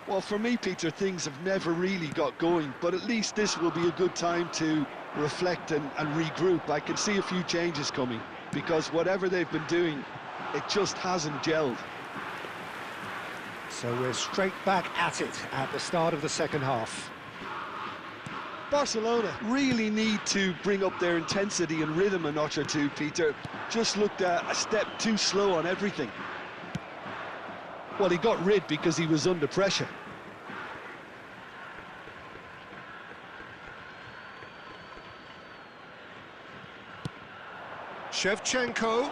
Well, for me, Peter, things have never really got going, but at least this will be a good time to reflect and regroup. I can see a few changes coming, because whatever they've been doing, it just hasn't gelled. So we're straight back at it at the start of the second half. Barcelona really need to bring up their intensity and rhythm a notch or two, Peter. Just looked a step too slow on everything. Well, he got rid because he was under pressure. Shevchenko.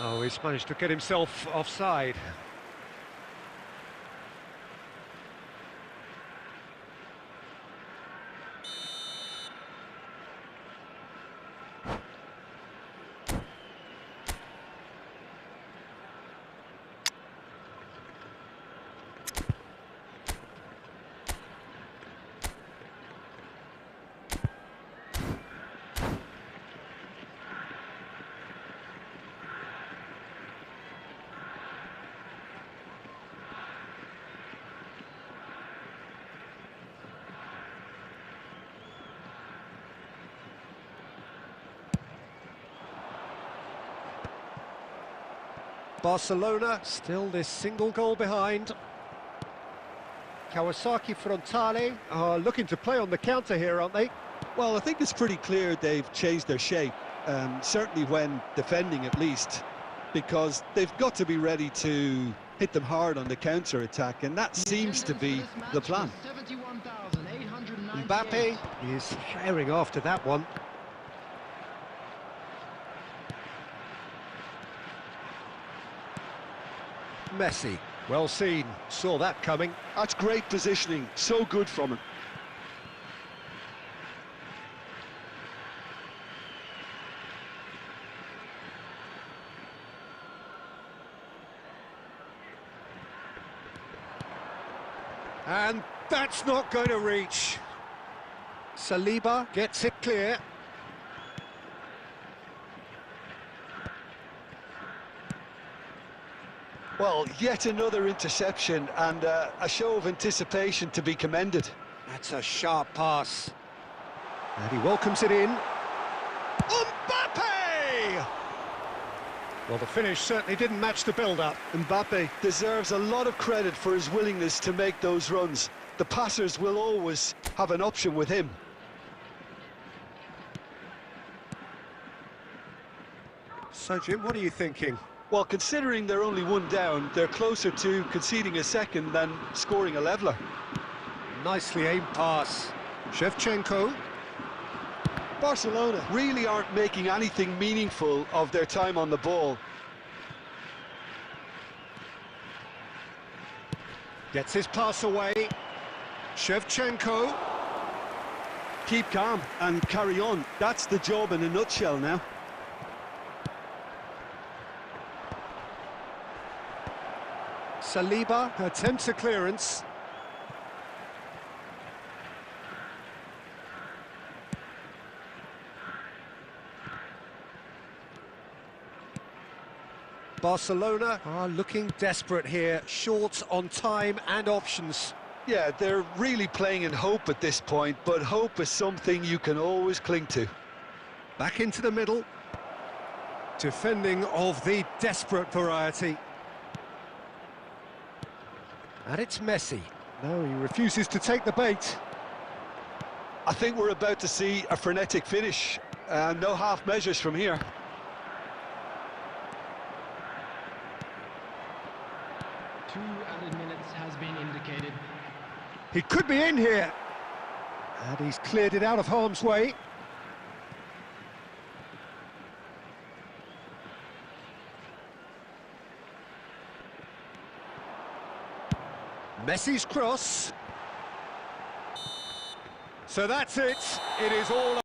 Oh, he's managed to get himself offside. Barcelona still this single goal behind. Kawasaki Frontale are looking to play on the counter here, aren't they? Well, I think it's pretty clear they've changed their shape, certainly when defending at least, because they've got to be ready to hit them hard on the counter-attack, and that seems to be the plan. Mbappe is firing after that one. Messi, well seen, saw that coming. That's great positioning, so good from him. And that's not going to reach. Saliba gets it clear. Well, yet another interception and a show of anticipation to be commended. That's a sharp pass. And he welcomes it in. Mbappe! Well, the finish certainly didn't match the build-up. Mbappe deserves a lot of credit for his willingness to make those runs. The passers will always have an option with him. So, Jim, what are you thinking? Well, considering they're only one down, they're closer to conceding a second than scoring a leveller. Nicely aimed pass. Shevchenko. Barcelona really aren't making anything meaningful of their time on the ball. Gets his pass away. Shevchenko. Keep calm and carry on. That's the job in a nutshell now. Saliba attempts a clearance. Barcelona are looking desperate here, short on time and options. Yeah, they're really playing in hope at this point, but hope is something you can always cling to. Back into the middle. Defending of the desperate variety. And it's Messi. No, he refuses to take the bait. I think we're about to see a frenetic finish. No half measures from here. Two added minutes has been indicated. He could be in here. And he's cleared it out of harm's way. Messi's cross. So that's it. It is all